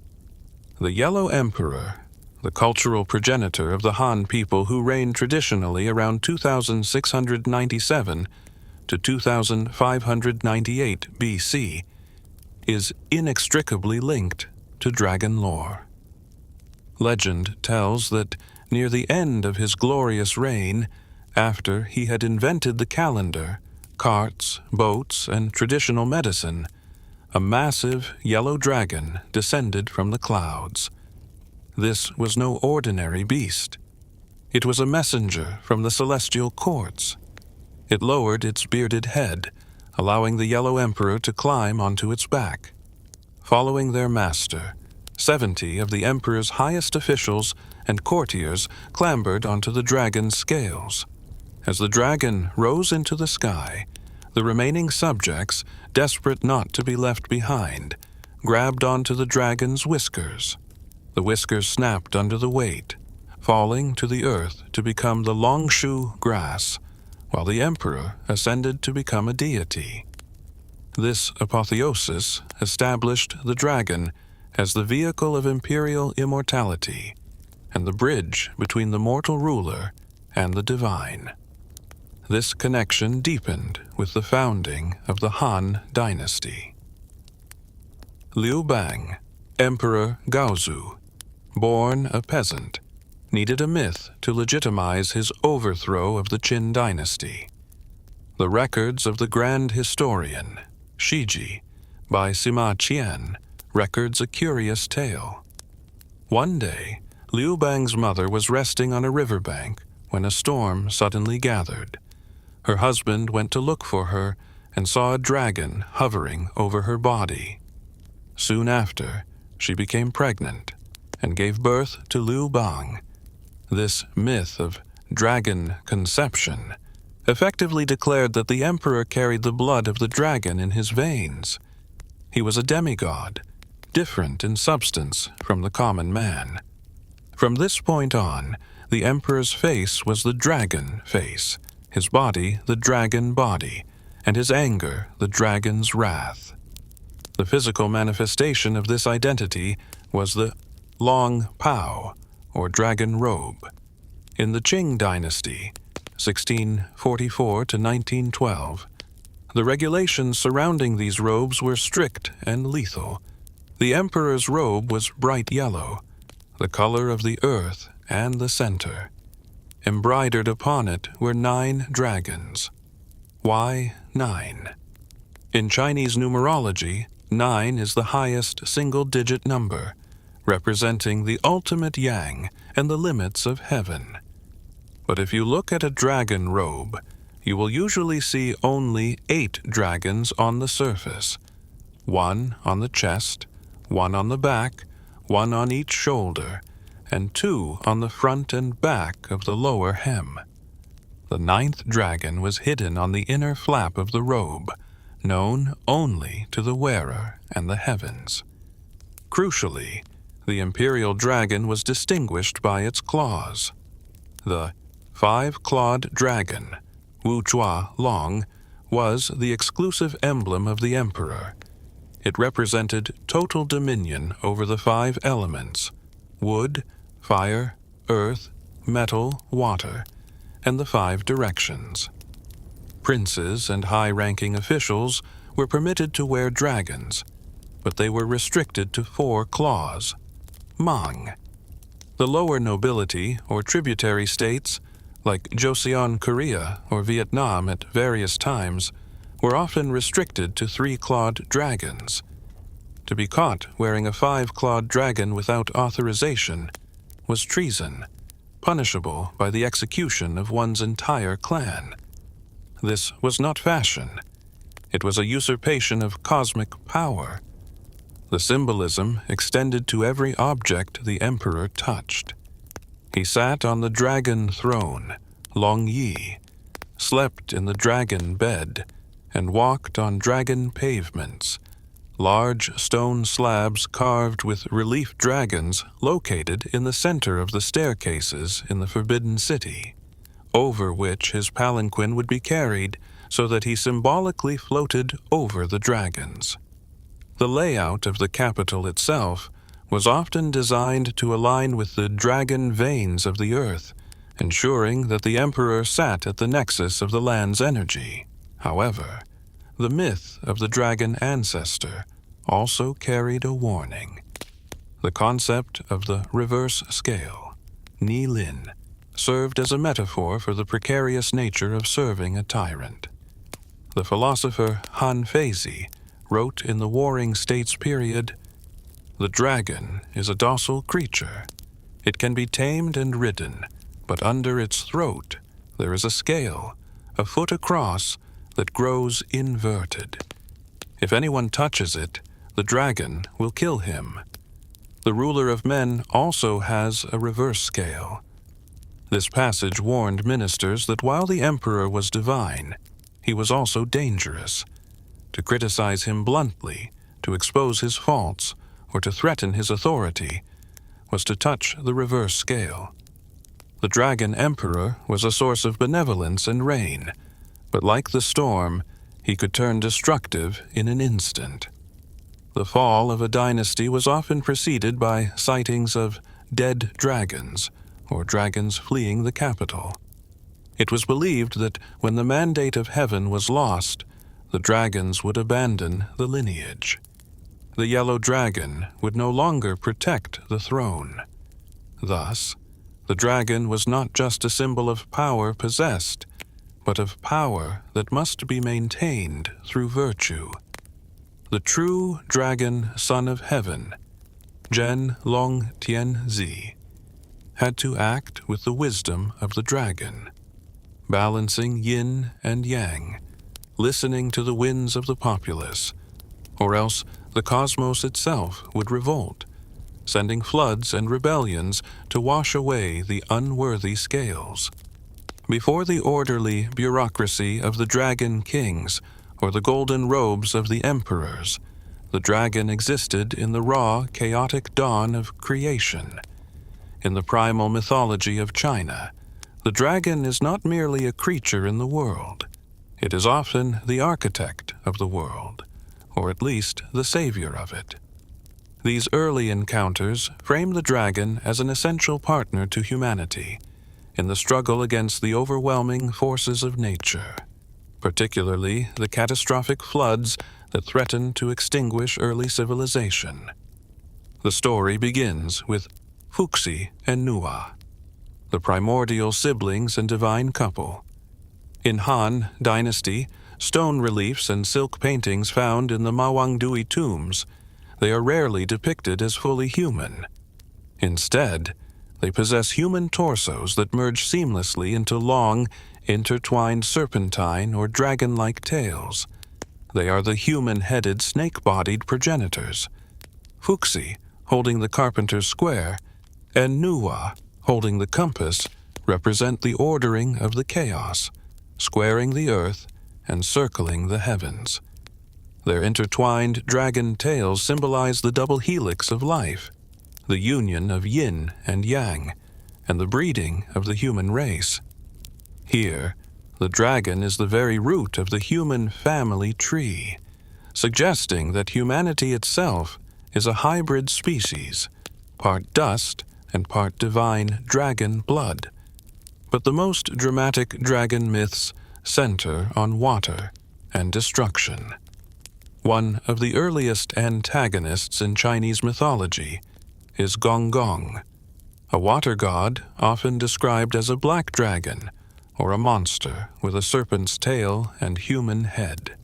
Speaker 1: The Yellow Emperor, the cultural progenitor of the Han people who reigned traditionally around 2697 to 2598 BC, is inextricably linked to dragon lore. Legend tells that near the end of his glorious reign, after he had invented the calendar, carts, boats, and traditional medicine, a massive yellow dragon descended from the clouds. This was no ordinary beast. It was a messenger from the celestial courts. It lowered its bearded head, allowing the Yellow Emperor to climb onto its back. Following their master, 70 of the emperor's highest officials and courtiers clambered onto the dragon's scales. As the dragon rose into the sky, the remaining subjects, desperate not to be left behind, grabbed onto the dragon's whiskers. The whiskers snapped under the weight, falling to the earth to become the longshu grass, while the emperor ascended to become a deity. This apotheosis established the dragon as the vehicle of imperial immortality and the bridge between the mortal ruler and the divine. This connection deepened with the founding of the Han dynasty. Liu Bang, Emperor Gaozu, born a peasant, needed a myth to legitimize his overthrow of the Qin dynasty. The records of the grand historian, Shiji, by Sima Qian, records a curious tale. One day, Liu Bang's mother was resting on a riverbank when a storm suddenly gathered. Her husband went to look for her and saw a dragon hovering over her body. Soon after, she became pregnant and gave birth to Liu Bang. This myth of dragon conception effectively declared that the emperor carried the blood of the dragon in his veins. He was a demigod, different in substance from the common man. From this point on, the emperor's face was the dragon face, his body the dragon body, and his anger the dragon's wrath. The physical manifestation of this identity was the long pao, or dragon robe. In the Qing dynasty, 1644 to 1912, the regulations surrounding these robes were strict and lethal. The emperor's robe was bright yellow, the color of the earth and the center. Embroidered upon it were 9 dragons. Why 9? In Chinese numerology, 9 is the highest single-digit number, representing the ultimate yang and the limits of heaven. But if you look at a dragon robe, you will usually see only 8 dragons on the surface, 1 on the chest, 1 on the back, 1 on each shoulder, and 2 on the front and back of the lower hem. The 9th dragon was hidden on the inner flap of the robe, known only to the wearer and the heavens. Crucially, the imperial dragon was distinguished by its claws. The 5-clawed dragon, Wu Zhua Long, was the exclusive emblem of the emperor. It represented total dominion over the 5 elements: wood, fire, earth, metal, water, and the 5 directions. Princes and high-ranking officials were permitted to wear dragons, but they were restricted to 4 claws, Mang. The lower nobility or tributary states, like Joseon, Korea, or Vietnam at various times, were often restricted to 3-clawed dragons. To be caught wearing a 5-clawed dragon without authorization was treason, punishable by the execution of one's entire clan. This was not fashion. It was a usurpation of cosmic power. The symbolism extended to every object the emperor touched. He sat on the dragon throne, Long Yi, slept in the dragon bed, and walked on dragon pavements, large stone slabs carved with relief dragons located in the center of the staircases in the Forbidden City, over which his palanquin would be carried so that he symbolically floated over the dragons. The layout of the capital itself was often designed to align with the dragon veins of the earth, ensuring that the emperor sat at the nexus of the land's energy. However, the myth of the dragon ancestor also carried a warning. The concept of the reverse scale, Ni Lin, served as a metaphor for the precarious nature of serving a tyrant. The philosopher Han Feizi wrote in the Warring States period, "The dragon is a docile creature. It can be tamed and ridden, but under its throat there is a scale, a foot across, that grows inverted. If anyone touches it, the dragon will kill him. The ruler of men also has a reverse scale." This passage warned ministers that while the emperor was divine, he was also dangerous. To criticize him bluntly, to expose his faults, or to threaten his authority was to touch the reverse scale. The dragon emperor was a source of benevolence and rain, but like the storm, he could turn destructive in an instant. The fall of a dynasty was often preceded by sightings of dead dragons, or dragons fleeing the capital. It was believed that when the mandate of heaven was lost, the dragons would abandon the lineage. The yellow dragon would no longer protect the throne. Thus, the dragon was not just a symbol of power possessed, but of power that must be maintained through virtue. The true dragon son of heaven, Zhen Long Tian Zi, had to act with the wisdom of the dragon, balancing yin and yang, listening to the winds of the populace, or else the cosmos itself would revolt, sending floods and rebellions to wash away the unworthy scales. Before the orderly bureaucracy of the dragon kings or the golden robes of the emperors, the dragon existed in the raw, chaotic dawn of creation. In the primal mythology of China, the dragon is not merely a creature in the world. It is often the architect of the world, or at least the savior of it. These early encounters frame the dragon as an essential partner to humanity in the struggle against the overwhelming forces of nature, particularly the catastrophic floods that threaten to extinguish early civilization. The story begins with Fuxi and Nua, the primordial siblings and divine couple. In Han Dynasty, stone reliefs and silk paintings found in the Mawangdui tombs, they are rarely depicted as fully human. Instead, they possess human torsos that merge seamlessly into long, intertwined serpentine or dragon-like tails. They are the human-headed, snake-bodied progenitors. Fuxi, holding the carpenter's square, and Nuwa, holding the compass, represent the ordering of the chaos, squaring the earth and circling the heavens. Their intertwined dragon tails symbolize the double helix of life, the union of yin and yang, and the breeding of the human race. Here, the dragon is the very root of the human family tree, suggesting that humanity itself is a hybrid species, part dust and part divine dragon blood. But the most dramatic dragon myths center on water and destruction. One of the earliest antagonists in Chinese mythology is Gong Gong, a water god often described as a black dragon or a monster with a serpent's tail and human head.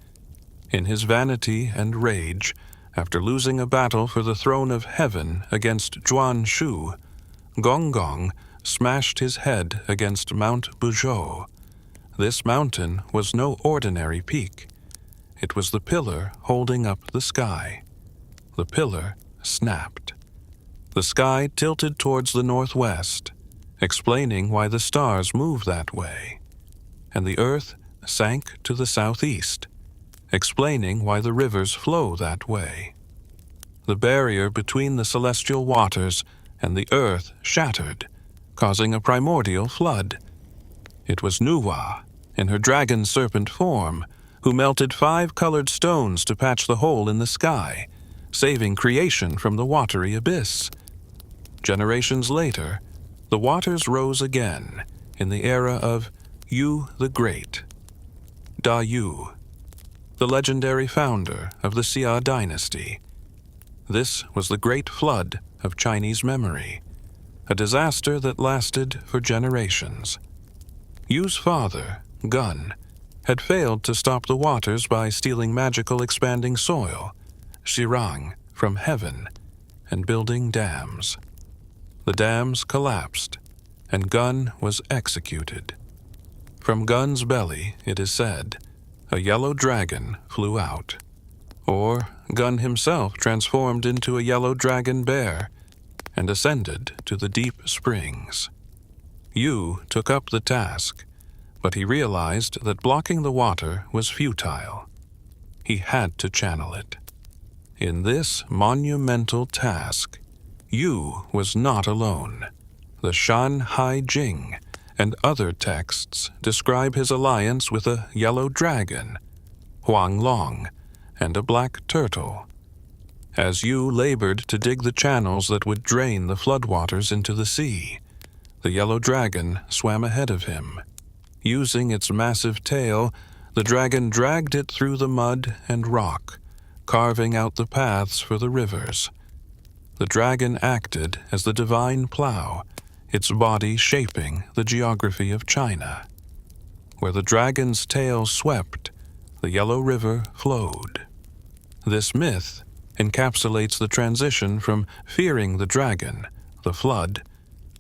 Speaker 1: In his vanity and rage, after losing a battle for the throne of heaven against Zhuan Shu, Gong Gong smashed his head against Mount Buzhou. This mountain was no ordinary peak. It was the pillar holding up the sky. The pillar snapped. The sky tilted towards the northwest, explaining why the stars move that way, and the earth sank to the southeast, explaining why the rivers flow that way. The barrier between the celestial waters and the earth shattered, causing a primordial flood. It was Nuwa, in her dragon serpent form, who melted 5 colored stones to patch the hole in the sky, saving creation from the watery abyss. Generations later, the waters rose again in the era of Yu the Great. Da Yu, the legendary founder of the Xia dynasty. This was the Great Flood of Chinese memory, a disaster that lasted for generations. Yu's father, Gun, had failed to stop the waters by stealing magical expanding soil, shirang, from heaven, and building dams. The dams collapsed, and Gun was executed. From Gun's belly, it is said, a yellow dragon flew out, or Gun himself transformed into a yellow dragon bear and ascended to the deep springs. Yu took up the task, but he realized that blocking the water was futile. He had to channel it. In this monumental task, Yu was not alone. The Shan I Ching and other texts describe his alliance with a yellow dragon, Huang Long, and a black turtle. As Yu labored to dig the channels that would drain the floodwaters into the sea, the yellow dragon swam ahead of him. Using its massive tail, the dragon dragged it through the mud and rock, carving out the paths for the rivers. The dragon acted as the divine plow, its body shaping the geography of China. Where the dragon's tail swept, the Yellow River flowed. This myth encapsulates the transition from fearing the dragon, the flood,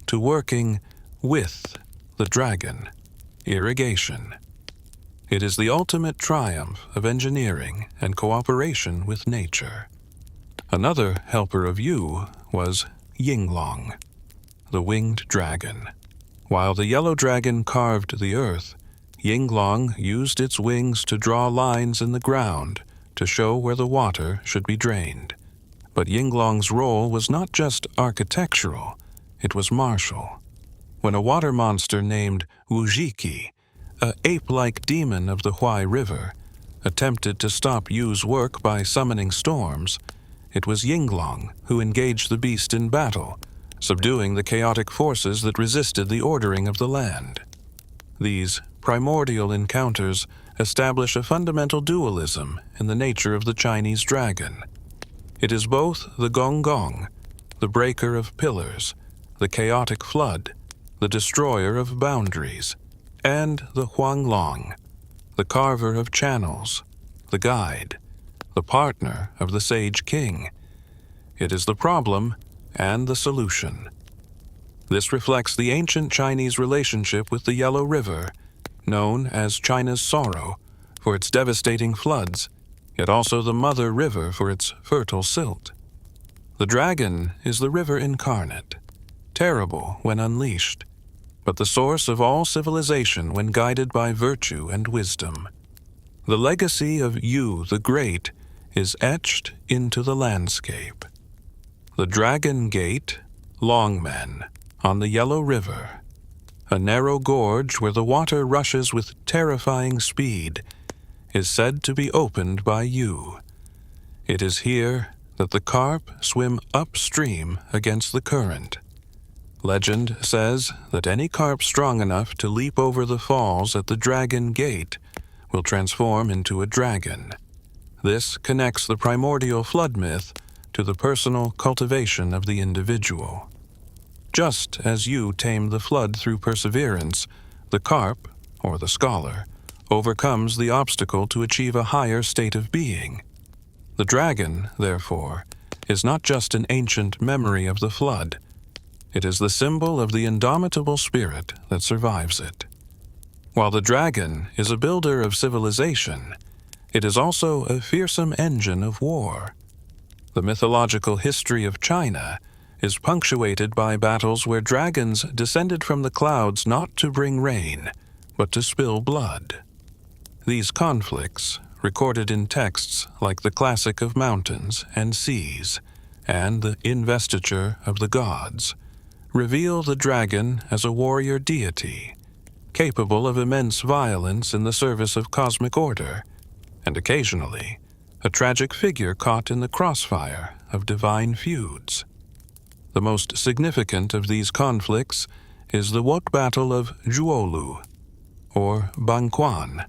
Speaker 1: to working with the dragon, irrigation. It is the ultimate triumph of engineering and cooperation with nature. Another helper of Yu was Yinglong, the winged dragon. While the yellow dragon carved the earth, Yinglong used its wings to draw lines in the ground to show where the water should be drained. But Yinglong's role was not just architectural, it was martial. When a water monster named Wujiki, a ape-like demon of the Huai River, attempted to stop Yu's work by summoning storms, it was Yinglong who engaged the beast in battle, subduing the chaotic forces that resisted the ordering of the land. These primordial encounters establish a fundamental dualism in the nature of the Chinese dragon. It is both the Gong Gong, the breaker of pillars, the chaotic flood, the destroyer of boundaries, and the Huang Long, the carver of channels, the guide, the partner of the sage king. It is the problem and the solution. This reflects the ancient Chinese relationship with the Yellow River, known as China's sorrow for its devastating floods, yet also the mother river for its fertile silt. The dragon is the river incarnate, terrible when unleashed, but the source of all civilization when guided by virtue and wisdom. The legacy of Yu the Great is etched into the landscape. The Dragon Gate, Longmen, on the Yellow River, a narrow gorge where the water rushes with terrifying speed, is said to be opened by Yu. It is here that the carp swim upstream against the current. Legend says that any carp strong enough to leap over the falls at the Dragon Gate will transform into a dragon. This connects the primordial flood myth to the personal cultivation of the individual. Just as Yu tamed the flood through perseverance, the carp, or the scholar, overcomes the obstacle to achieve a higher state of being. The dragon, therefore, is not just an ancient memory of the flood. It is the symbol of the indomitable spirit that survives it. While the dragon is a builder of civilization, it is also a fearsome engine of war. The mythological history of China is punctuated by battles where dragons descended from the clouds not to bring rain, but to spill blood. These conflicts, recorded in texts like the Classic of Mountains and Seas and the Investiture of the Gods, reveal the dragon as a warrior deity, capable of immense violence in the service of cosmic order, and occasionally a tragic figure caught in the crossfire of divine feuds. The most significant of these conflicts is the Wot Battle of Zhuolu, or Bangquan,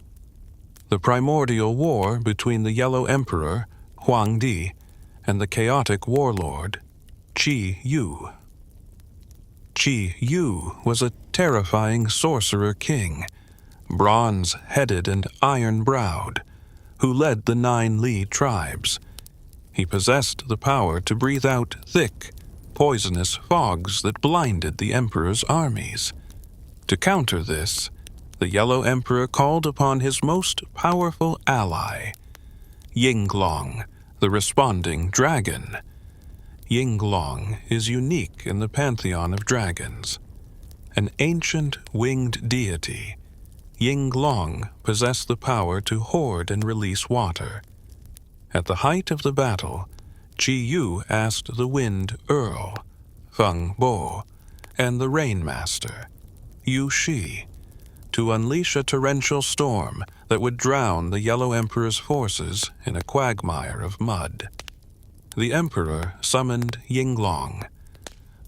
Speaker 1: the primordial war between the Yellow Emperor, Huang Di, and the chaotic warlord, Qi Yu. Qi Yu was a terrifying sorcerer king, bronze-headed and iron-browed, who led the 9 Li tribes. He possessed the power to breathe out thick, poisonous fogs that blinded the emperor's armies. To counter this, the Yellow Emperor called upon his most powerful ally, Yinglong, the responding dragon. Yinglong is unique in the pantheon of dragons. An ancient winged deity, Yinglong possessed the power to hoard and release water. At the height of the battle, Qi Yu asked the Wind Earl, Feng Bo, and the Rainmaster, Yu Shi, to unleash a torrential storm that would drown the Yellow Emperor's forces in a quagmire of mud. The Emperor summoned Yinglong.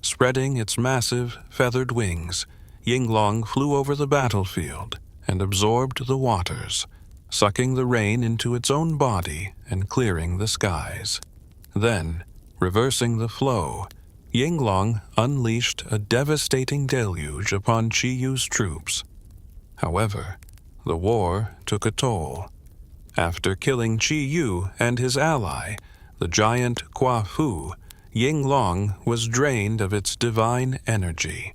Speaker 1: Spreading its massive, feathered wings, Yinglong flew over the battlefield and absorbed the waters, sucking the rain into its own body and clearing the skies. Then, reversing the flow, Yinglong unleashed a devastating deluge upon Qi Yu's troops. However, the war took a toll. After killing Qi Yu and his ally, the giant Kwa Fu, Yinglong was drained of its divine energy.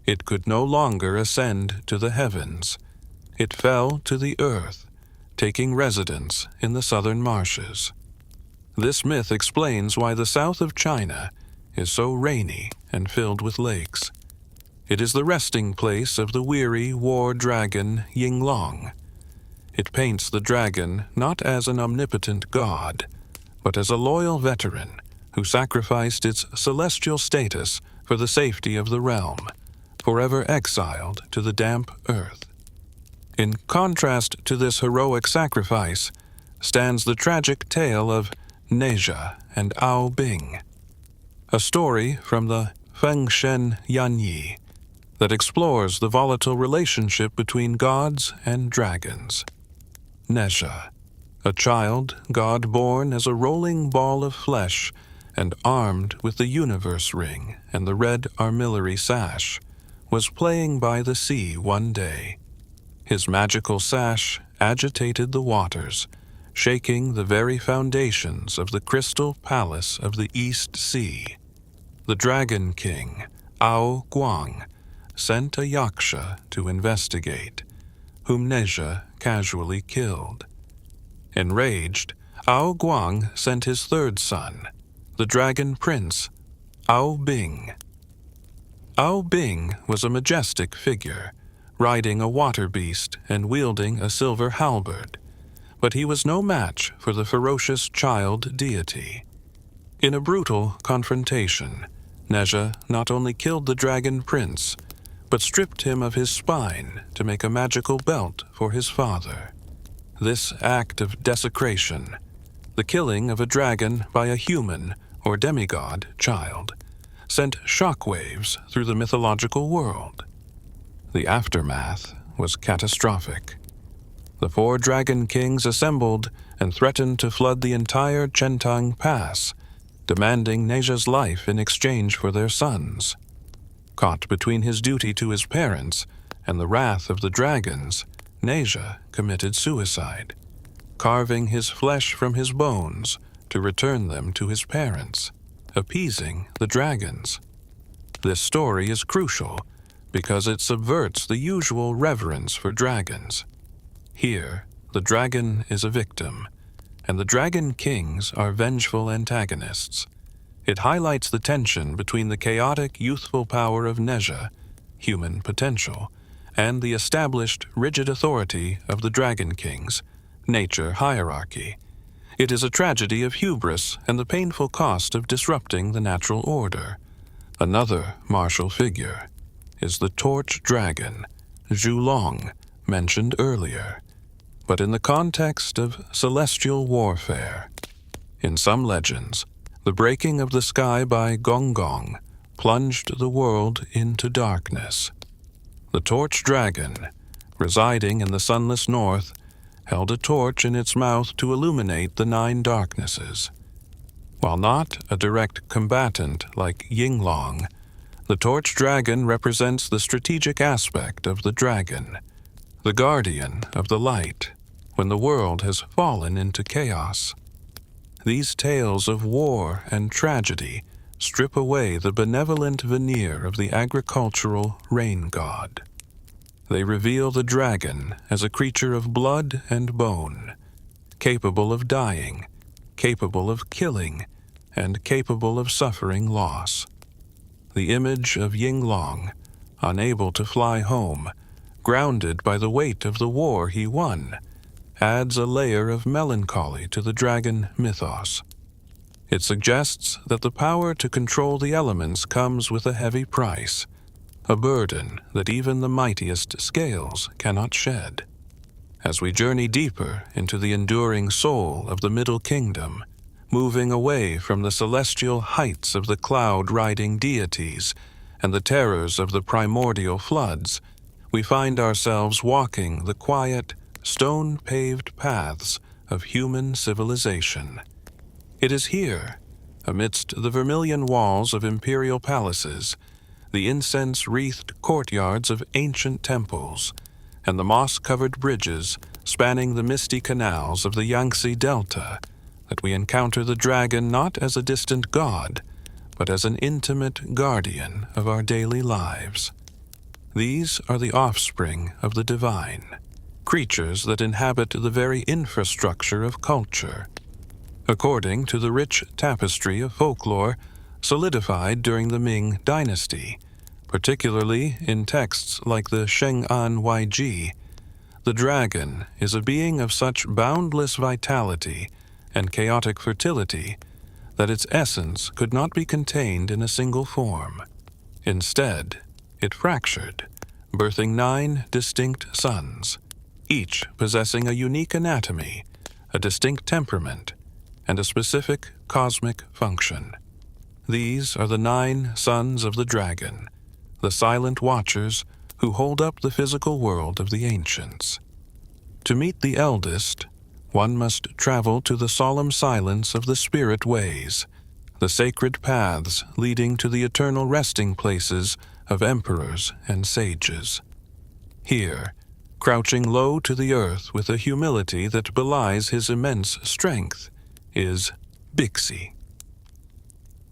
Speaker 1: It could no longer ascend to the heavens. It fell to the earth, taking residence in the southern marshes. This myth explains why the south of China is so rainy and filled with lakes. It is the resting place of the weary war dragon Yinglong. It paints the dragon not as an omnipotent god, but as a loyal veteran who sacrificed its celestial status for the safety of the realm, forever exiled to the damp earth. In contrast to this heroic sacrifice stands the tragic tale of Neja and Ao Bing, a story from the Fengshen Yanyi that explores the volatile relationship between gods and dragons. Neja, a child god born as a rolling ball of flesh and armed with the universe ring and the red armillary sash, was playing by the sea one day. His magical sash agitated the waters, shaking the very foundations of the crystal palace of the East Sea. The Dragon King, Ao Guang, sent a yaksha to investigate, whom Neja casually killed. Enraged, Ao Guang sent his third son, the Dragon Prince, Ao Bing. Ao Bing was a majestic figure, riding a water beast and wielding a silver halberd, but he was no match for the ferocious child deity. In a brutal confrontation, Neja not only killed the Dragon Prince, but stripped him of his spine to make a magical belt for his father. This act of desecration, the killing of a dragon by a human or demigod child, sent shockwaves through the mythological world. The aftermath was catastrophic. The 4 dragon kings assembled and threatened to flood the entire Chentang Pass, demanding Neja's life in exchange for their sons. Caught between his duty to his parents and the wrath of the dragons, Neja committed suicide, carving his flesh from his bones to return them to his parents, appeasing the dragons. This story is crucial because it subverts the usual reverence for dragons. Here, the dragon is a victim, and the dragon kings are vengeful antagonists. It highlights the tension between the chaotic, youthful power of Neja, human potential, and the established, rigid authority of the dragon kings, nature hierarchy. It is a tragedy of hubris and the painful cost of disrupting the natural order. Another martial figure is the torch dragon, Zhulong, mentioned earlier, but in the context of celestial warfare. In some legends, the breaking of the sky by Gonggong plunged the world into darkness. The torch dragon, residing in the sunless north, held a torch in its mouth to illuminate the 9 darknesses. While not a direct combatant like Yinglong, the torch dragon represents the strategic aspect of the dragon, the guardian of the light, when the world has fallen into chaos. These tales of war and tragedy strip away the benevolent veneer of the agricultural rain god. They reveal the dragon as a creature of blood and bone, capable of dying, capable of killing, and capable of suffering loss. The image of Yinglong, unable to fly home, grounded by the weight of the war he won, adds a layer of melancholy to the dragon mythos. It suggests that the power to control the elements comes with a heavy price, a burden that even the mightiest scales cannot shed. As we journey deeper into the enduring soul of the Middle Kingdom, moving away from the celestial heights of the cloud-riding deities and the terrors of the primordial floods, we find ourselves walking the quiet, stone-paved paths of human civilization. It is here, amidst the vermilion walls of imperial palaces, the incense-wreathed courtyards of ancient temples, and the moss-covered bridges spanning the misty canals of the Yangtze Delta, that we encounter the dragon not as a distant god, but as an intimate guardian of our daily lives. These are the offspring of the divine, creatures that inhabit the very infrastructure of culture. According to the rich tapestry of folklore solidified during the Ming Dynasty, particularly in texts like the Sheng'an Yiji. The dragon is a being of such boundless vitality and chaotic fertility that its essence could not be contained in a single form. Instead, it fractured, birthing 9 distinct sons, each possessing a unique anatomy, a distinct temperament, and a specific cosmic function. These are the 9 sons of the dragon, the silent watchers who hold up the physical world of the ancients. To meet the eldest, one must travel to the solemn silence of the spirit ways, the sacred paths leading to the eternal resting places of emperors and sages. Here, crouching low to the earth with a humility that belies his immense strength, is Bixi.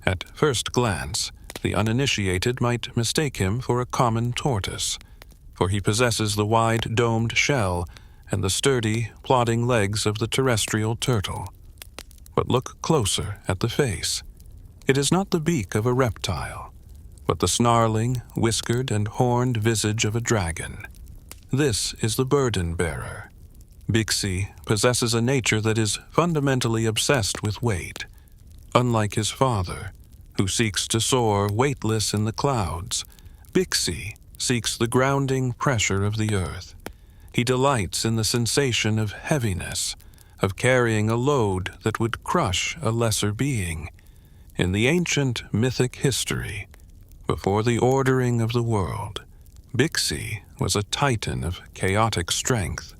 Speaker 1: At first glance, the uninitiated might mistake him for a common tortoise, for he possesses the wide domed shell and the sturdy, plodding legs of the terrestrial turtle. But look closer at the face. It is not the beak of a reptile, but the snarling, whiskered, and horned visage of a dragon. This is the burden-bearer. Bixi possesses a nature that is fundamentally obsessed with weight. Unlike his father, who seeks to soar weightless in the clouds, Bixi seeks the grounding pressure of the earth. He delights in the sensation of heaviness, of carrying a load that would crush a lesser being. In the ancient mythic history, before the ordering of the world, Bixi was a titan of chaotic strength,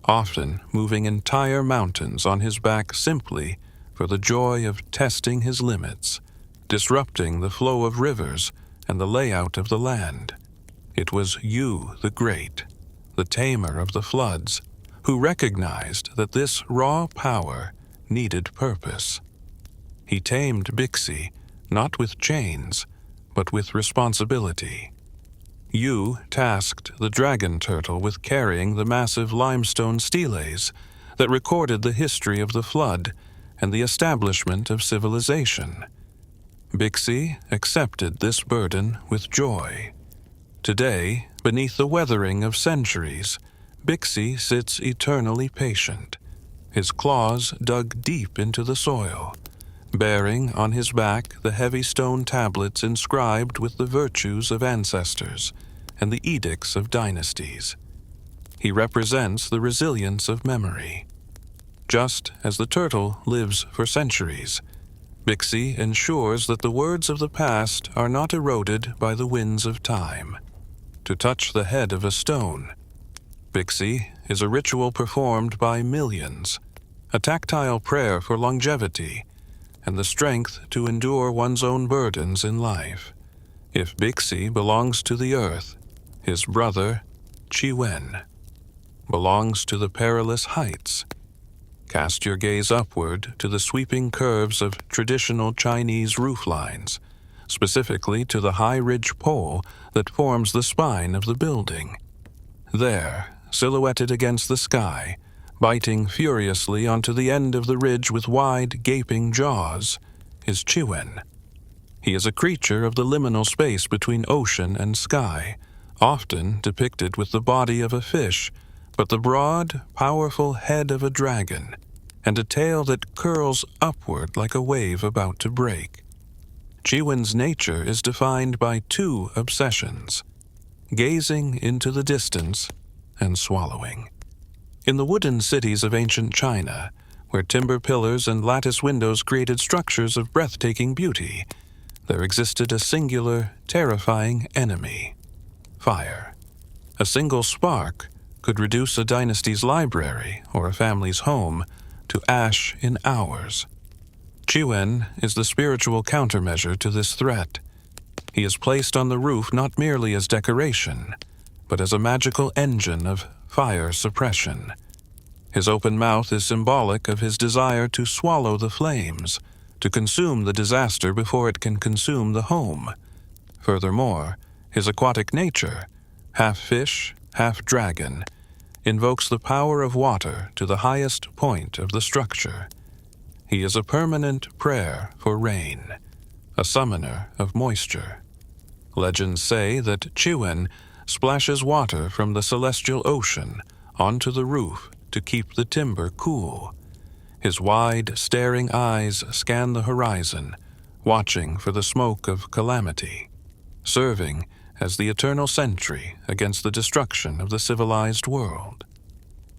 Speaker 1: often moving entire mountains on his back simply for the joy of testing his limits, disrupting the flow of rivers and the layout of the land. It was Yu the Great, the tamer of the floods, who recognized that this raw power needed purpose. He tamed Bixi not with chains, but with responsibility. Yu tasked the dragon turtle with carrying the massive limestone steles that recorded the history of the flood and the establishment of civilization. Bixi accepted this burden with joy. Today, beneath the weathering of centuries, Bixi sits eternally patient, his claws dug deep into the soil, bearing on his back the heavy stone tablets inscribed with the virtues of ancestors and the edicts of dynasties. He represents the resilience of memory. Just as the turtle lives for centuries, Bixi ensures that the words of the past are not eroded by the winds of time. To touch the head of a stone, Bixi is a ritual performed by millions, a tactile prayer for longevity and the strength to endure one's own burdens in life. If Bixi belongs to the earth, his brother, Chiwen, belongs to the perilous heights. Cast your gaze upward to the sweeping curves of traditional Chinese rooflines, specifically to the high ridge pole that forms the spine of the building. There, silhouetted against the sky, biting furiously onto the end of the ridge with wide, gaping jaws, is Chiwen. He is a creature of the liminal space between ocean and sky, often depicted with the body of a fish, but the broad, powerful head of a dragon, and a tail that curls upward like a wave about to break. Chiwen's nature is defined by 2 obsessions: gazing into the distance and swallowing. In the wooden cities of ancient China, where timber pillars and lattice windows created structures of breathtaking beauty, there existed a singular, terrifying enemy: fire. A single spark could reduce a dynasty's library or a family's home to ash in hours. Chiwen is the spiritual countermeasure to this threat. He is placed on the roof not merely as decoration, but as a magical engine of fire suppression. His open mouth is symbolic of his desire to swallow the flames, to consume the disaster before it can consume the home. Furthermore, his aquatic nature, half fish, half dragon, invokes the power of water to the highest point of the structure. He is a permanent prayer for rain, a summoner of moisture. Legends say that Chiwen splashes water from the celestial ocean onto the roof to keep the timber cool. His wide, staring eyes scan the horizon, watching for the smoke of calamity, serving as the eternal sentry against the destruction of the civilized world.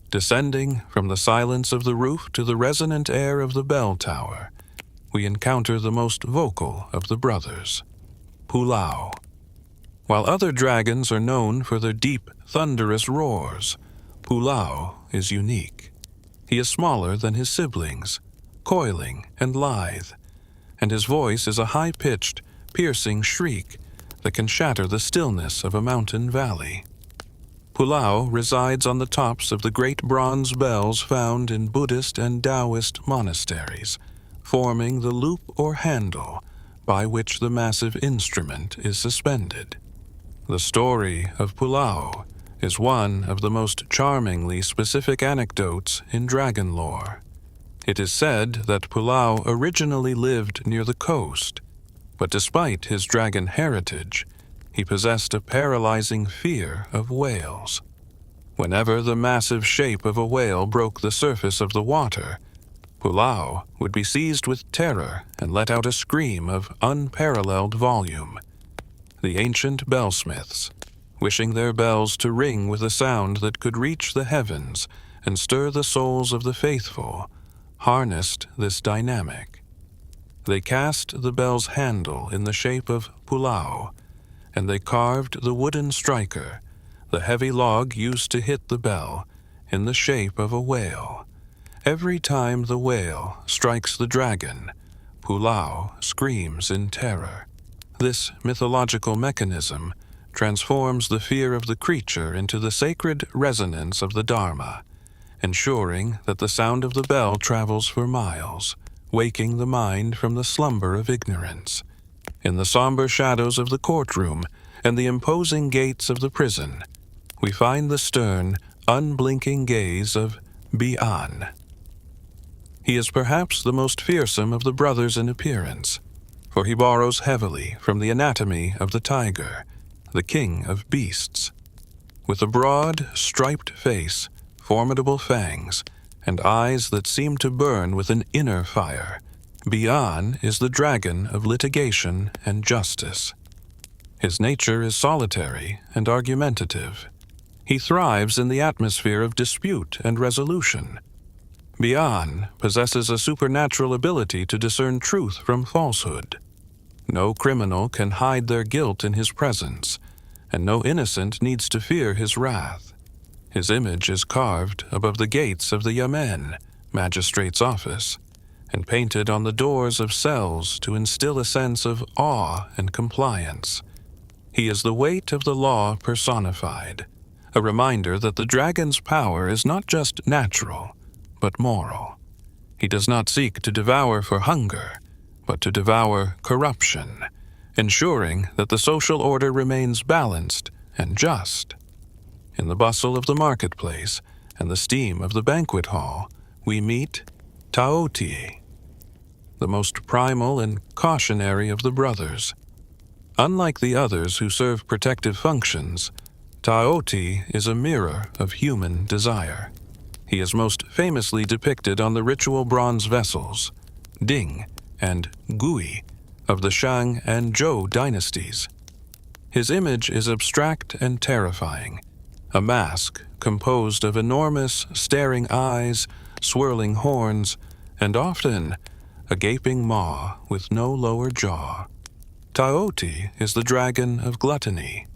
Speaker 1: Descending from the silence of the roof to the resonant air of the bell tower, we encounter the most vocal of the brothers, Pulau. While other dragons are known for their deep, thunderous roars, Pulau is unique. He is smaller than his siblings, coiling and lithe, and his voice is a high-pitched, piercing shriek that can shatter the stillness of a mountain valley. Pulau resides on the tops of the great bronze bells found in Buddhist and Taoist monasteries, forming the loop or handle by which the massive instrument is suspended. The story of Pulau is one of the most charmingly specific anecdotes in dragon lore. It is said that Pulau originally lived near the coast, but despite his dragon heritage, he possessed a paralyzing fear of whales. Whenever the massive shape of a whale broke the surface of the water, Pulau would be seized with terror and let out a scream of unparalleled volume. The ancient bellsmiths, wishing their bells to ring with a sound that could reach the heavens and stir the souls of the faithful, harnessed this dynamic. They cast the bell's handle in the shape of Pulau, and they carved the wooden striker, the heavy log used to hit the bell, in the shape of a whale. Every time the whale strikes the dragon, Pulau screams in terror. This mythological mechanism transforms the fear of the creature into the sacred resonance of the Dharma, ensuring that the sound of the bell travels for miles, waking the mind from the slumber of ignorance. In the somber shadows of the courtroom and the imposing gates of the prison, we find the stern, unblinking gaze of Bi'an. He is perhaps the most fearsome of the brothers in appearance, for he borrows heavily from the anatomy of the tiger, the king of beasts. With a broad, striped face, formidable fangs, and eyes that seem to burn with an inner fire, Bi'an is the dragon of litigation and justice. His nature is solitary and argumentative. He thrives in the atmosphere of dispute and resolution. Bi'an possesses a supernatural ability to discern truth from falsehood. No criminal can hide their guilt in his presence, and no innocent needs to fear his wrath. His image is carved above the gates of the yamen, magistrate's office, and painted on the doors of cells to instill a sense of awe and compliance. He is the weight of the law personified, a reminder that the dragon's power is not just natural, but moral. He does not seek to devour for hunger, but to devour corruption, ensuring that the social order remains balanced and just. In the bustle of the marketplace and the steam of the banquet hall, we meet Taoti, the most primal and cautionary of the brothers. Unlike the others who serve protective functions, Taoti is a mirror of human desire. He is most famously depicted on the ritual bronze vessels, Ding and Gui, of the Shang and Zhou dynasties. His image is abstract and terrifying, a mask composed of enormous, staring eyes, swirling horns, and often a gaping maw with no lower jaw. Taoti is the dragon of gluttony.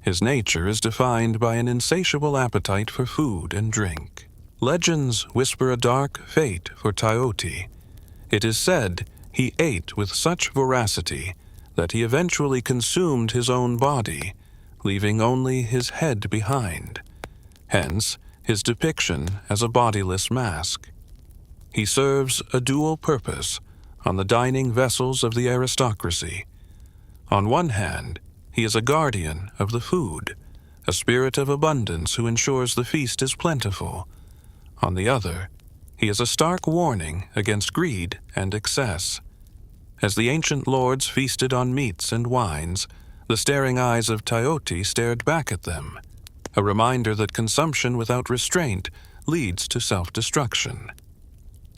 Speaker 1: His nature is defined by an insatiable appetite for food and drink. Legends whisper a dark fate for Taoti. It is said he ate with such voracity that he eventually consumed his own body, leaving only his head behind. Hence, his depiction as a bodiless mask. He serves a dual purpose on the dining vessels of the aristocracy. On one hand, he is a guardian of the food, a spirit of abundance who ensures the feast is plentiful. On the other, he is a stark warning against greed and excess. As the ancient lords feasted on meats and wines, The staring eyes of Tayoti stared back at them, a reminder that consumption without restraint leads to self-destruction.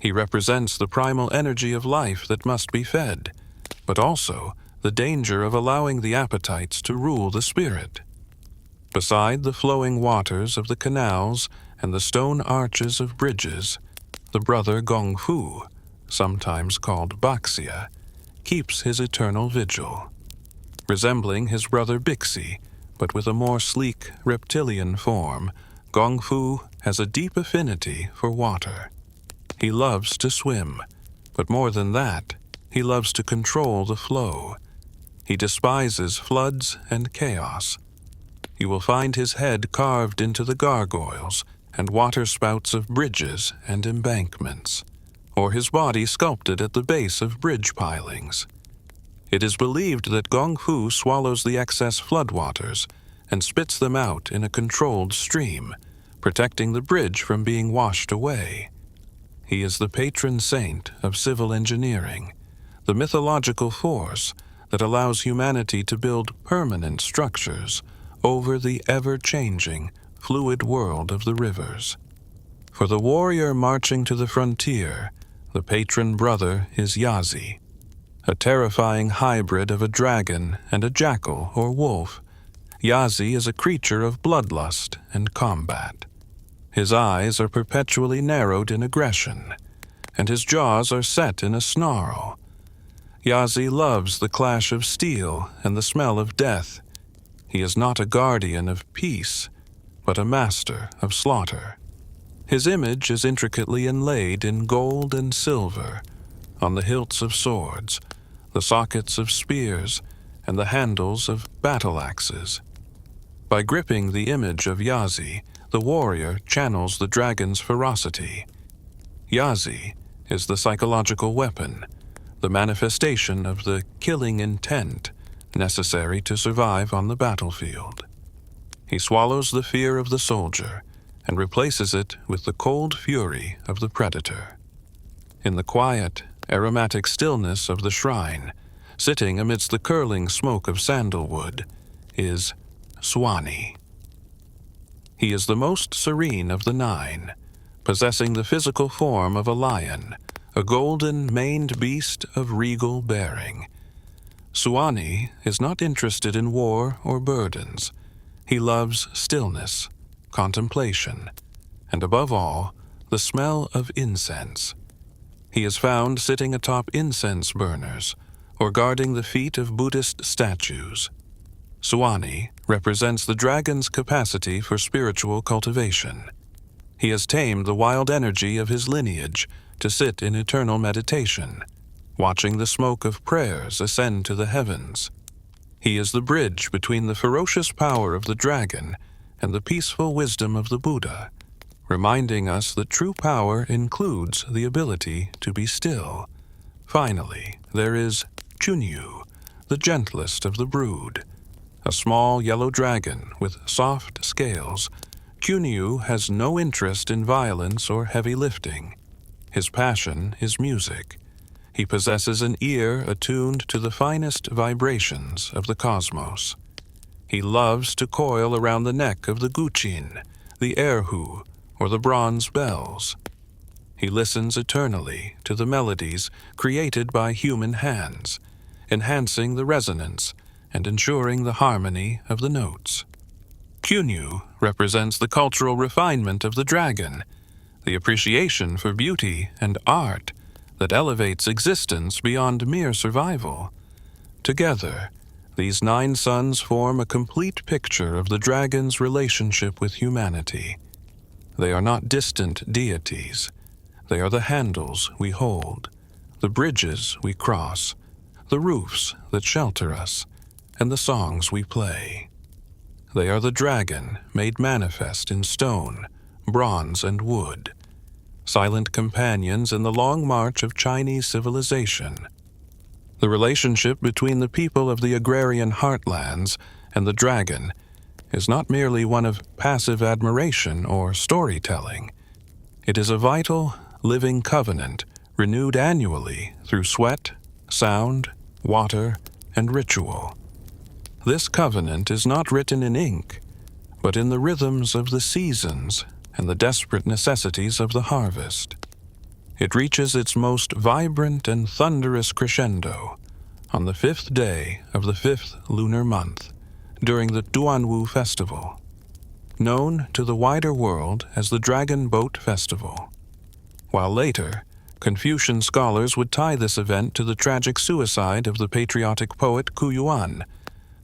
Speaker 1: He represents the primal energy of life that must be fed, but also the danger of allowing the appetites to rule the spirit. Beside the flowing waters of the canals and the stone arches of bridges, the brother Gongfu, sometimes called Baxia, keeps his eternal vigil. Resembling his brother Bixi, but with a more sleek reptilian form, Gongfu has a deep affinity for water. He loves to swim, but more than that, he loves to control the flow. He despises floods and chaos. You will find his head carved into the gargoyles and waterspouts of bridges and embankments, or his body sculpted at the base of bridge pilings. It is believed that Gongfu swallows the excess floodwaters and spits them out in a controlled stream, protecting the bridge from being washed away. He is the patron saint of civil engineering, the mythological force that allows humanity to build permanent structures over the ever-changing, fluid world of the rivers. For the warrior marching to the frontier, the patron brother is Yazi, a terrifying hybrid of a dragon and a jackal or wolf. Yazi is a creature of bloodlust and combat. His eyes are perpetually narrowed in aggression, and his jaws are set in a snarl. Yazi loves the clash of steel and the smell of death. He is not a guardian of peace, but a master of slaughter. His image is intricately inlaid in gold and silver, on the hilts of swords, the sockets of spears, and the handles of battle axes. By gripping the image of Yazi, the warrior channels the dragon's ferocity. Yazi is the psychological weapon, the manifestation of the killing intent necessary to survive on the battlefield. He swallows the fear of the soldier and replaces it with the cold fury of the predator. In the quiet, aromatic stillness of the shrine, sitting amidst the curling smoke of sandalwood, is Swanee. He is the most serene of the nine, possessing the physical form of a lion, a golden-maned beast of regal bearing. Swanee is not interested in war or burdens. He loves stillness, contemplation, and above all, the smell of incense. He is found sitting atop incense burners or guarding the feet of Buddhist statues. Swanee represents the dragon's capacity for spiritual cultivation. He has tamed the wild energy of his lineage to sit in eternal meditation, watching the smoke of prayers ascend to the heavens. He is the bridge between the ferocious power of the dragon and the peaceful wisdom of the Buddha, reminding us that true power includes the ability to be still. Finally, there is Chunyu, the gentlest of the brood. A small yellow dragon with soft scales, Chunyu has no interest in violence or heavy lifting. His passion is music. He possesses an ear attuned to the finest vibrations of the cosmos. He loves to coil around the neck of the guqin, the erhu, or the bronze bells. He listens eternally to the melodies created by human hands, enhancing the resonance and ensuring the harmony of the notes. Chunyu represents the cultural refinement of the dragon, the appreciation for beauty and art that elevates existence beyond mere survival. Together, these 9 sons form a complete picture of the dragon's relationship with humanity. They are not distant deities. They are the handles we hold, the bridges we cross, the roofs that shelter us, and the songs we play. They are the dragon made manifest in stone, bronze, and wood, silent companions in the long march of Chinese civilization. The relationship between the people of the agrarian heartlands and the dragon is not merely one of passive admiration or storytelling. It is a vital, living covenant renewed annually through sweat, sound, water, and ritual. This covenant is not written in ink, but in the rhythms of the seasons and the desperate necessities of the harvest. It reaches its most vibrant and thunderous crescendo on the 5th day of the 5th lunar month during the Duanwu festival, known to the wider world as the Dragon Boat Festival, while later Confucian scholars would tie this event to the tragic suicide of the patriotic poet Ku Yuan,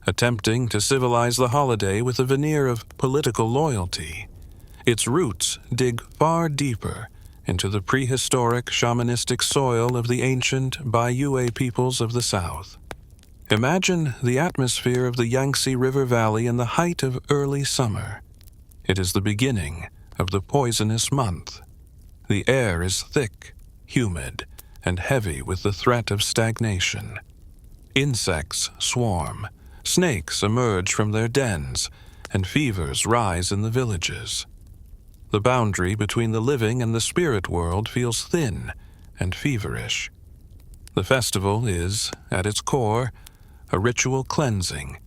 Speaker 1: attempting to civilize the holiday with a veneer of political loyalty. Its roots dig far deeper into the prehistoric shamanistic soil of the ancient Baiyue peoples of the South. Imagine the atmosphere of the Yangtze River Valley in the height of early summer. It is the beginning of the poisonous month. The air is thick, humid, and heavy with the threat of stagnation. Insects swarm, snakes emerge from their dens, and fevers rise in the villages. The boundary between the living and the spirit world feels thin and feverish. The festival is, at its core, a ritual cleansing,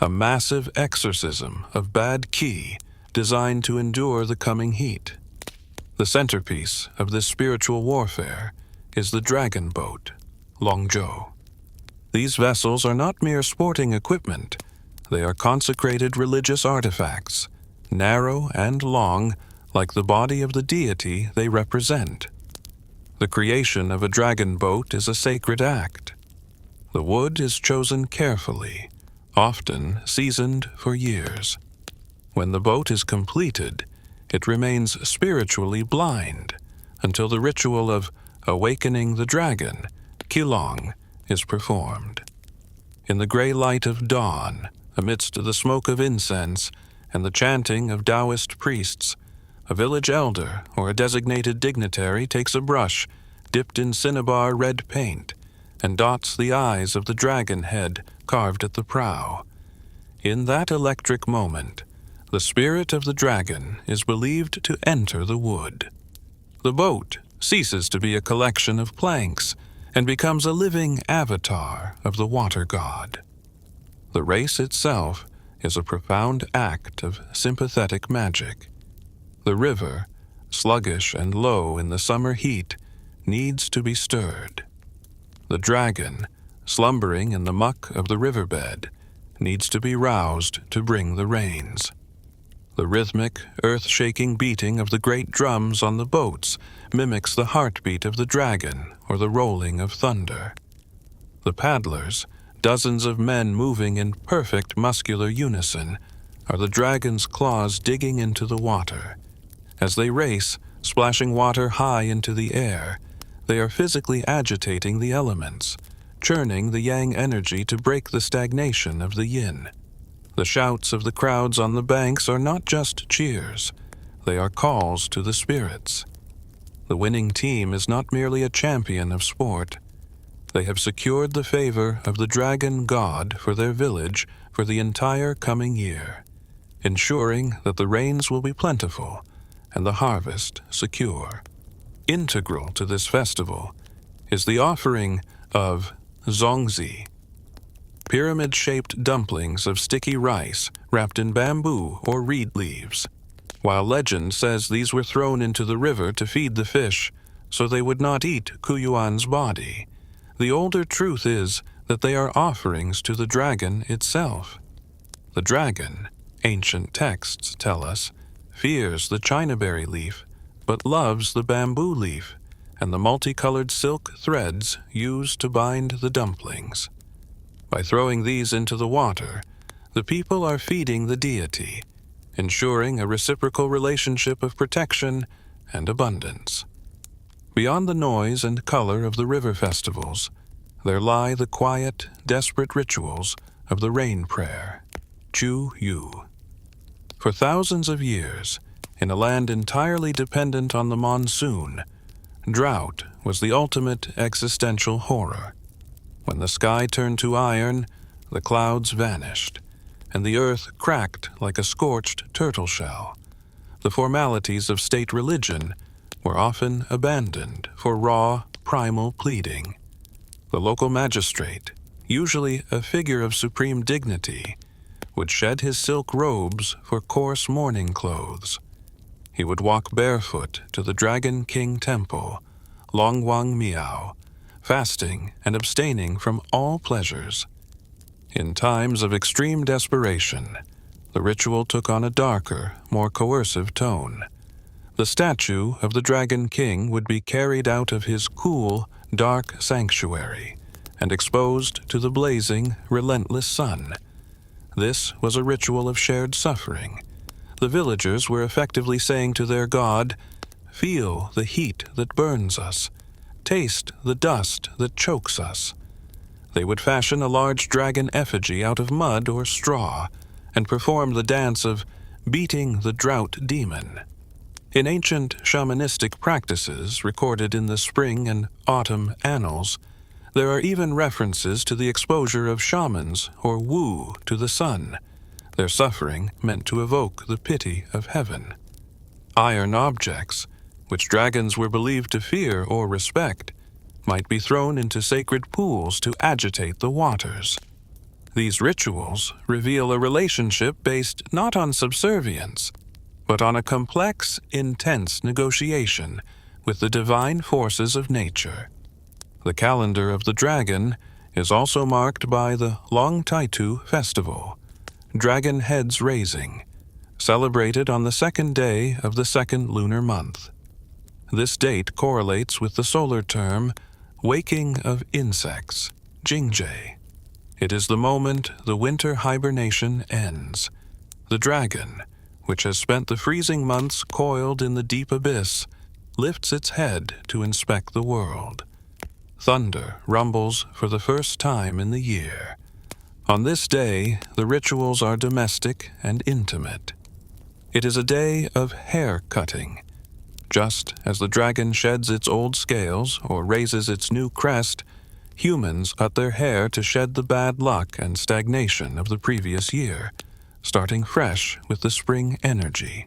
Speaker 1: a massive exorcism of bad qi designed to endure the coming heat. The centerpiece of this spiritual warfare is the dragon boat, Longzhou. These vessels are not mere sporting equipment. They are consecrated religious artifacts, narrow and long, like the body of the deity they represent. The creation of a dragon boat is a sacred act. The wood is chosen carefully, often seasoned for years. When the boat is completed, it remains spiritually blind until the ritual of awakening the dragon, Qilong, is performed. In the gray light of dawn, amidst the smoke of incense and the chanting of Taoist priests, a village elder or a designated dignitary takes a brush dipped in cinnabar red paint and dots the eyes of the dragon head carved at the prow. In that electric moment, the spirit of the dragon is believed to enter the wood. The boat ceases to be a collection of planks and becomes a living avatar of the water god. The race itself is a profound act of sympathetic magic. The river, sluggish and low in the summer heat, needs to be stirred. The dragon, slumbering in the muck of the riverbed, needs to be roused to bring the rains. The rhythmic, earth-shaking beating of the great drums on the boats mimics the heartbeat of the dragon or the rolling of thunder. The paddlers, dozens of men moving in perfect muscular unison, are the dragon's claws digging into the water. As they race, splashing water high into the air, they are physically agitating the elements, churning the yang energy to break the stagnation of the yin. The shouts of the crowds on the banks are not just cheers, they are calls to the spirits. The winning team is not merely a champion of sport. They have secured the favor of the dragon god for their village for the entire coming year, ensuring that the rains will be plentiful and the harvest secure. Integral to this festival is the offering of zongzi, pyramid-shaped dumplings of sticky rice wrapped in bamboo or reed leaves. While legend says these were thrown into the river to feed the fish so they would not eat Ku Yuan's body, the older truth is that they are offerings to the dragon itself. The dragon, ancient texts tell us, fears the chinaberry leaf, but loves the bamboo leaf and the multicolored silk threads used to bind the dumplings. By throwing these into the water, the people are feeding the deity, ensuring a reciprocal relationship of protection and abundance. Beyond the noise and color of the river festivals, there lie the quiet, desperate rituals of the rain prayer, Chu Yu. For thousands of years, in a land entirely dependent on the monsoon, drought was the ultimate existential horror. When the sky turned to iron, the clouds vanished, and the earth cracked like a scorched turtle shell. The formalities of state religion were often abandoned for raw, primal pleading. The local magistrate, usually a figure of supreme dignity, would shed his silk robes for coarse mourning clothes. He would walk barefoot to the Dragon King Temple, Longwang Miao, fasting and abstaining from all pleasures. In times of extreme desperation, the ritual took on a darker, more coercive tone. The statue of the Dragon King would be carried out of his cool, dark sanctuary and exposed to the blazing, relentless sun. This was a ritual of shared suffering. The villagers were effectively saying to their god, "Feel the heat that burns us. Taste the dust that chokes us." They would fashion a large dragon effigy out of mud or straw and perform the dance of beating the drought demon. In ancient shamanistic practices recorded in the spring and autumn annals, there are even references to the exposure of shamans or wu to the sun, their suffering meant to evoke the pity of heaven. Iron objects, which dragons were believed to fear or respect, might be thrown into sacred pools to agitate the waters. These rituals reveal a relationship based not on subservience, but on a complex, intense negotiation with the divine forces of nature. The calendar of the dragon is also marked by the Long Taitu Festival, Dragon Heads Raising, celebrated on the second day of the second lunar month. This date correlates with the solar term waking of insects, Jingje. It is the moment the winter hibernation ends. The dragon, which has spent the freezing months coiled in the deep abyss, lifts its head to inspect the world. Thunder rumbles for the first time in the year. On this day, the rituals are domestic and intimate. It is a day of hair cutting. Just as the dragon sheds its old scales or raises its new crest, humans cut their hair to shed the bad luck and stagnation of the previous year, starting fresh with the spring energy.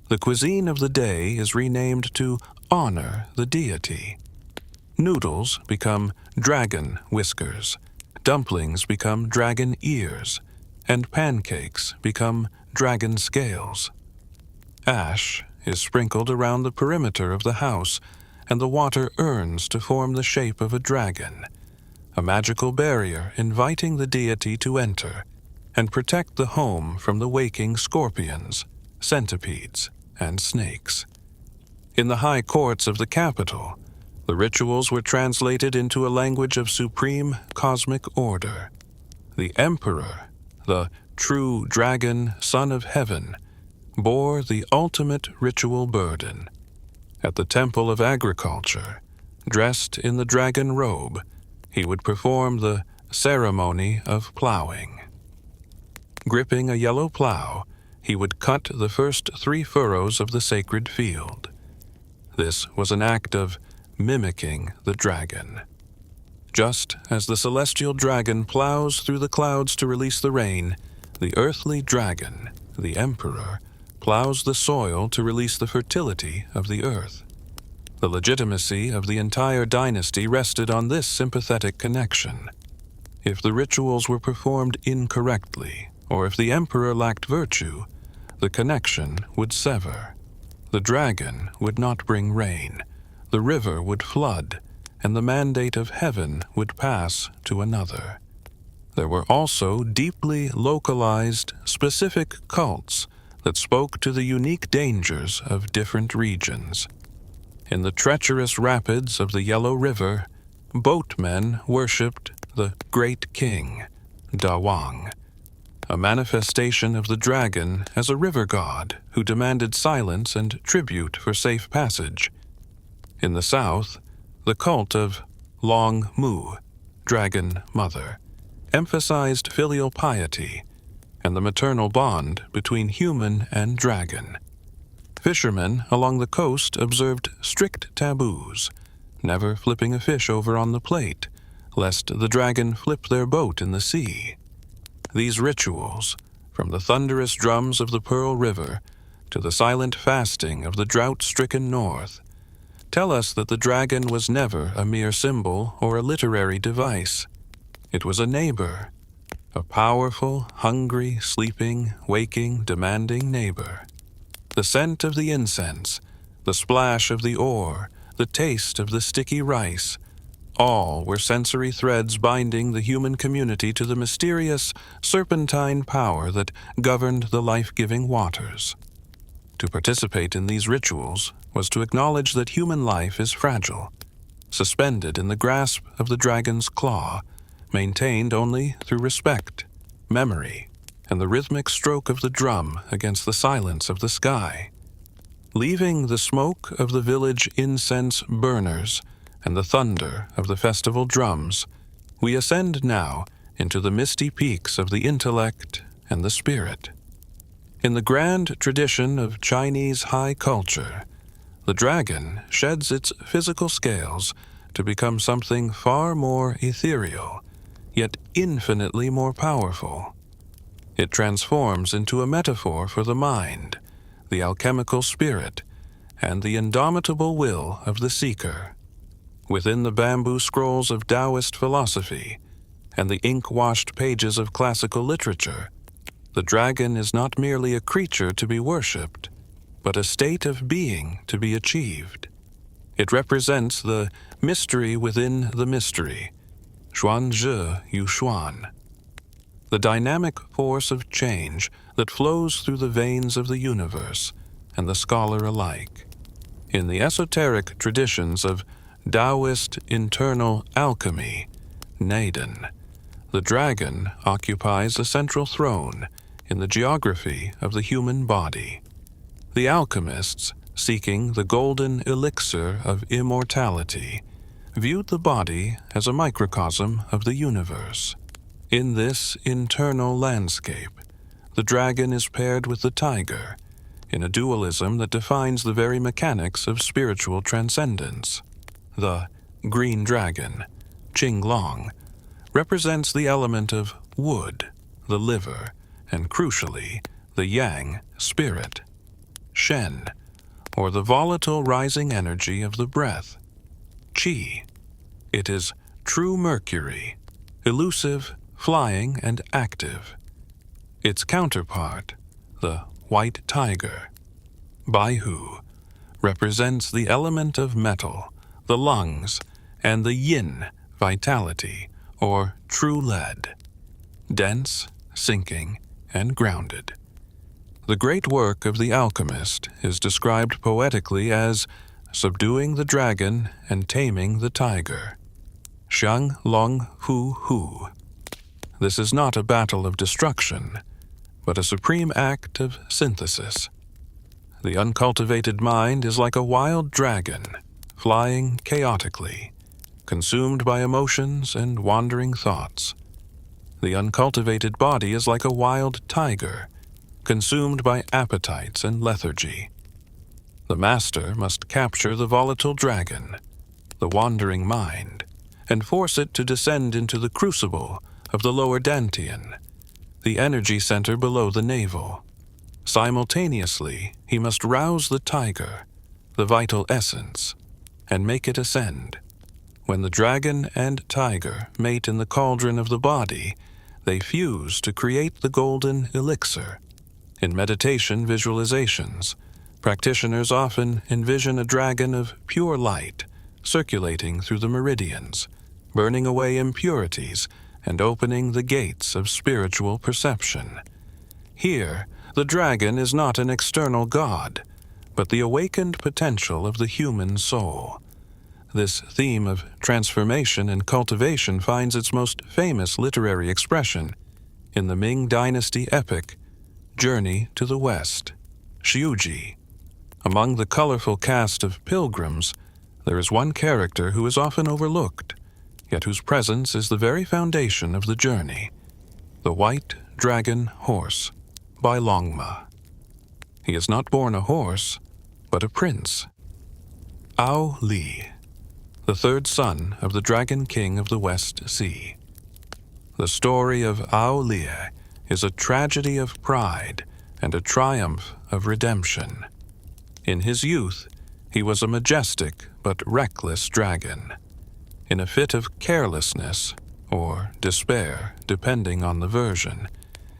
Speaker 1: The cuisine of the day is renamed to honor the deity. Noodles become dragon whiskers, dumplings become dragon ears, and pancakes become dragon scales. Ash is sprinkled around the perimeter of the house, and the water urns to form the shape of a dragon, a magical barrier inviting the deity to enter and protect the home from the waking scorpions, centipedes, and snakes. In the high courts of the capital, the rituals were translated into a language of supreme cosmic order. The emperor, the true dragon, son of heaven, bore the ultimate ritual burden. At the temple of agriculture, dressed in the dragon robe, he would perform the ceremony of plowing. Gripping a yellow plow, he would cut the first 3 furrows of the sacred field. This was an act of mimicking the dragon. Just as the celestial dragon plows through the clouds to release the rain, the earthly dragon, the emperor, plows the soil to release the fertility of the earth. The legitimacy of the entire dynasty rested on this sympathetic connection. If the rituals were performed incorrectly, or if the emperor lacked virtue, the connection would sever. The dragon would not bring rain, the river would flood, and the mandate of heaven would pass to another. There were also deeply localized, specific cults that spoke to the unique dangers of different regions. In the treacherous rapids of the Yellow River, boatmen worshipped the Great King, Da Wang, a manifestation of the dragon as a river god who demanded silence and tribute for safe passage. In the south, the cult of Long Mu, Dragon Mother, emphasized filial piety and the maternal bond between human and dragon. Fishermen along the coast observed strict taboos, never flipping a fish over on the plate, lest the dragon flip their boat in the sea. These rituals, from the thunderous drums of the Pearl River to the silent fasting of the drought-stricken north, tell us that the dragon was never a mere symbol or a literary device. It was a neighbor, a powerful, hungry, sleeping, waking, demanding neighbor. The scent of the incense, the splash of the ore, the taste of the sticky rice, all were sensory threads binding the human community to the mysterious, serpentine power that governed the life-giving waters. To participate in these rituals was to acknowledge that human life is fragile, suspended in the grasp of the dragon's claw, maintained only through respect, memory, and the rhythmic stroke of the drum against the silence of the sky. Leaving the smoke of the village incense burners and the thunder of the festival drums, we ascend now into the misty peaks of the intellect and the spirit. In the grand tradition of Chinese high culture, the dragon sheds its physical scales to become something far more ethereal, yet infinitely more powerful. It transforms into a metaphor for the mind, the alchemical spirit, and the indomitable will of the seeker. Within the bamboo scrolls of Taoist philosophy and the ink-washed pages of classical literature, the dragon is not merely a creature to be worshipped, but a state of being to be achieved. It represents the mystery within the mystery, Xuanzhi Yu Xuan, the dynamic force of change that flows through the veins of the universe and the scholar alike. In the esoteric traditions of Taoist internal alchemy, Naden, the dragon occupies a central throne in the geography of the human body. The alchemists, seeking the golden elixir of immortality, viewed the body as a microcosm of the universe. In this internal landscape, the dragon is paired with the tiger, in a dualism that defines the very mechanics of spiritual transcendence. The green dragon, Qing Long, represents the element of wood, the liver, and crucially, the yang, spirit. Shen, or the volatile rising energy of the breath. Qi, it is true mercury, elusive, flying, and active. Its counterpart, the white tiger, Baihu, represents the element of metal, the lungs, and the yin, vitality, or true lead, dense, sinking, and grounded. The great work of the alchemist is described poetically as subduing the dragon and taming the tiger. Xiang Long Hu Hu. This is not a battle of destruction, but a supreme act of synthesis. The uncultivated mind is like a wild dragon, flying chaotically, consumed by emotions and wandering thoughts. The uncultivated body is like a wild tiger, consumed by appetites and lethargy. The master must capture the volatile dragon, the wandering mind, and force it to descend into the crucible of the lower dantian, the energy center below the navel. Simultaneously, he must rouse the tiger, the vital essence, and make it ascend. When the dragon and tiger mate in the cauldron of the body, they fuse to create the golden elixir. In meditation visualizations, practitioners often envision a dragon of pure light circulating through the meridians, burning away impurities and opening the gates of spiritual perception. Here, the dragon is not an external god, but the awakened potential of the human soul. This theme of transformation and cultivation finds its most famous literary expression in the Ming Dynasty epic Journey to the West, Xiuji. Among the colorful cast of pilgrims, there is one character who is often overlooked, yet whose presence is the very foundation of the journey, the white dragon horse, by Longma. He is not born a horse, but a prince. Ao Li, the third son of the Dragon King of the West Sea. The story of Ao Li is a tragedy of pride and a triumph of redemption. In his youth, he was a majestic but reckless dragon. In a fit of carelessness, or despair, depending on the version,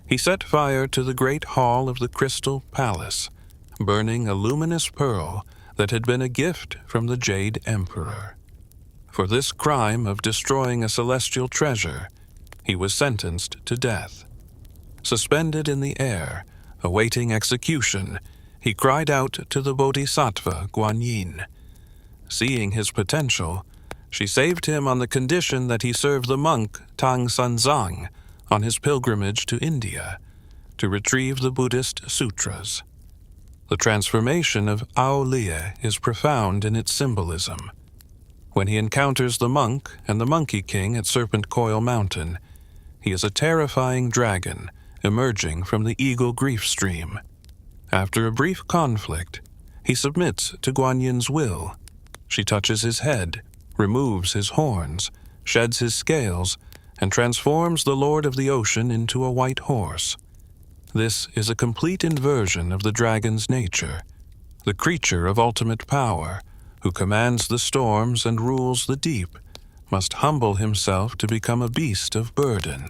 Speaker 1: he set fire to the great hall of the Crystal Palace, burning a luminous pearl that had been a gift from the Jade Emperor. For this crime of destroying a celestial treasure, he was sentenced to death. Suspended in the air, awaiting execution, he cried out to the Bodhisattva Guanyin. Seeing his potential, she saved him on the condition that he serve the monk Tang Sanzang on his pilgrimage to India to retrieve the Buddhist sutras. The transformation of Ao Lie is profound in its symbolism. When he encounters the monk and the Monkey King at Serpent Coil Mountain, he is a terrifying dragon emerging from the eagle grief stream. After a brief conflict, he submits to Guanyin's will. She touches his head, removes his horns, sheds his scales, and transforms the Lord of the Ocean into a white horse. This is a complete inversion of the dragon's nature, the creature of ultimate power, who commands the storms and rules the deep, must humble himself to become a beast of burden.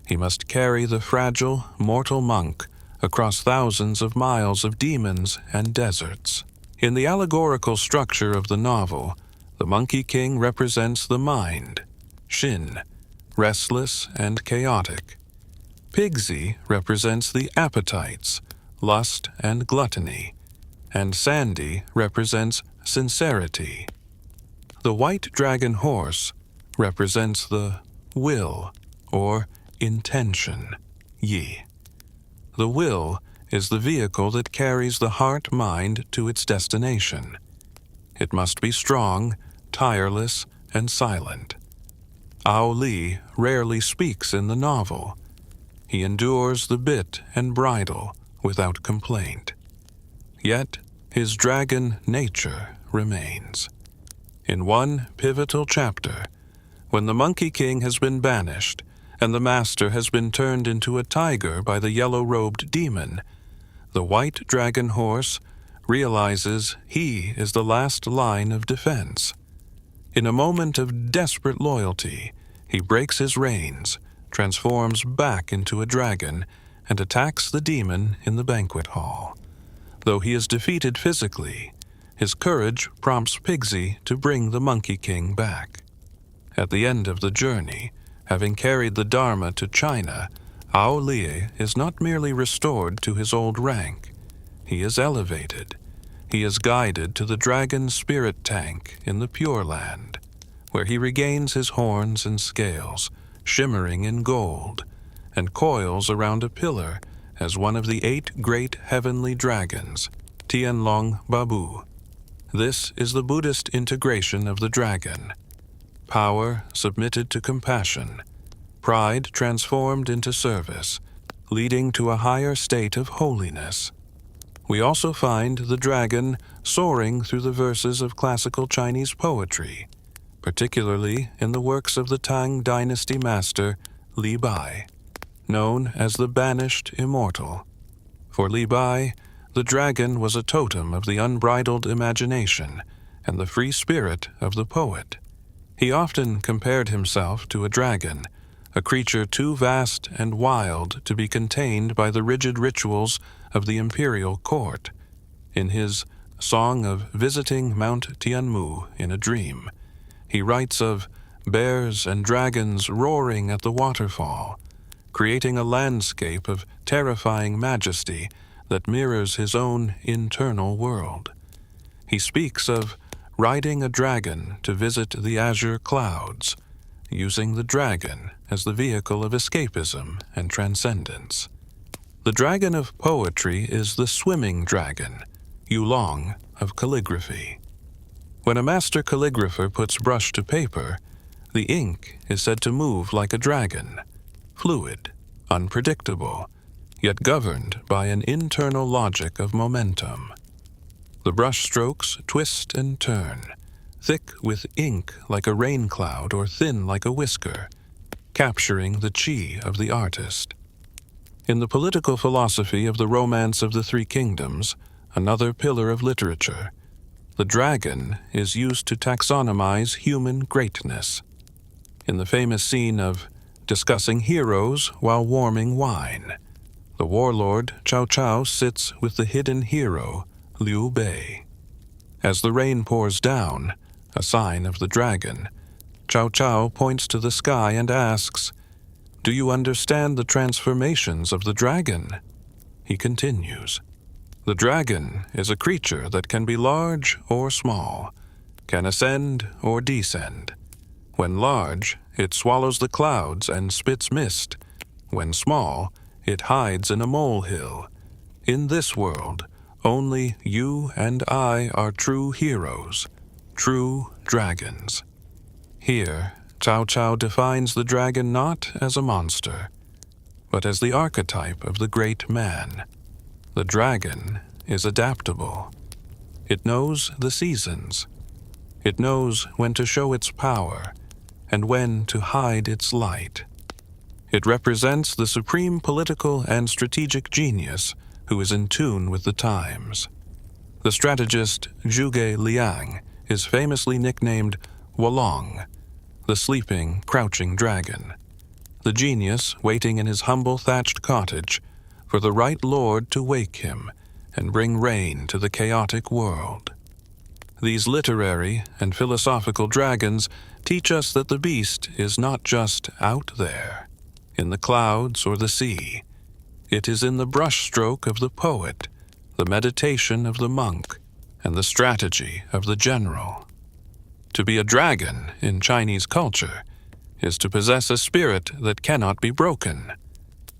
Speaker 1: He must carry the fragile, mortal monk across thousands of miles of demons and deserts. In the allegorical structure of the novel, the Monkey King represents the mind, Shin, restless and chaotic. Pigsy represents the appetites, lust and gluttony, and Sandy represents sincerity. The white dragon horse represents the will, or intention, Yi. The will is the vehicle that carries the heart-mind to its destination. It must be strong, tireless, and silent. Ao Lie rarely speaks in the novel. He endures the bit and bridle without complaint. Yet his dragon nature remains. In one pivotal chapter, when the Monkey King has been banished and the master has been turned into a tiger by the yellow-robed demon, the white dragon horse realizes he is the last line of defense. In a moment of desperate loyalty, he breaks his reins, transforms back into a dragon, and attacks the demon in the banquet hall. Though he is defeated physically, his courage prompts Pigsy to bring the Monkey King back. At the end of the journey, having carried the Dharma to China, Ao Lie is not merely restored to his old rank. He is elevated. He is guided to the dragon spirit tank in the Pure Land, where he regains his horns and scales, shimmering in gold, and coils around a pillar as one of the 8 great heavenly dragons, Tianlong Babu. This is the Buddhist integration of the dragon. Power submitted to compassion, pride transformed into service, leading to a higher state of holiness. We also find the dragon soaring through the verses of classical Chinese poetry, particularly in the works of the Tang Dynasty master Li Bai, known as the Banished Immortal. For Li Bai, the dragon was a totem of the unbridled imagination and the free spirit of the poet. He often compared himself to a dragon, a creature too vast and wild to be contained by the rigid rituals of the imperial court. In his Song of Visiting Mount Tianmu in a Dream, he writes of bears and dragons roaring at the waterfall, creating a landscape of terrifying majesty that mirrors his own internal world. He speaks of riding a dragon to visit the azure clouds, using the dragon as the vehicle of escapism and transcendence. The dragon of poetry is the swimming dragon, Yulong of calligraphy. When a master calligrapher puts brush to paper, the ink is said to move like a dragon, fluid, unpredictable, yet governed by an internal logic of momentum. The brush strokes twist and turn, thick with ink like a rain cloud or thin like a whisker, capturing the chi of the artist. In the political philosophy of the Romance of the Three Kingdoms, another pillar of literature, the dragon is used to taxonomize human greatness. in the famous scene of discussing heroes while warming wine. The warlord Cao Cao sits with the hidden hero Liu Bei. As the rain pours down, a sign of the dragon, Cao Cao points to the sky and asks, "Do you understand the transformations of the dragon?" He continues, "The dragon is a creature that can be large or small, can ascend or descend. When large, it swallows the clouds and spits mist. When small, it hides in a molehill. In this world, only you and I are true heroes, true dragons." Here, Cao Cao defines the dragon not as a monster, but as the archetype of the great man. The dragon is adaptable. It knows the seasons. It knows when to show its power and when to hide its light. It represents the supreme political and strategic genius who is in tune with the times. The strategist Zhuge Liang is famously nicknamed Wolong, the sleeping, crouching dragon, the genius waiting in his humble thatched cottage for the right lord to wake him and bring rain to the chaotic world. These literary and philosophical dragons teach us that the beast is not just out there, in the clouds or the sea. It is in the brushstroke of the poet, the meditation of the monk, and the strategy of the general. To be a dragon in Chinese culture is to possess a spirit that cannot be broken,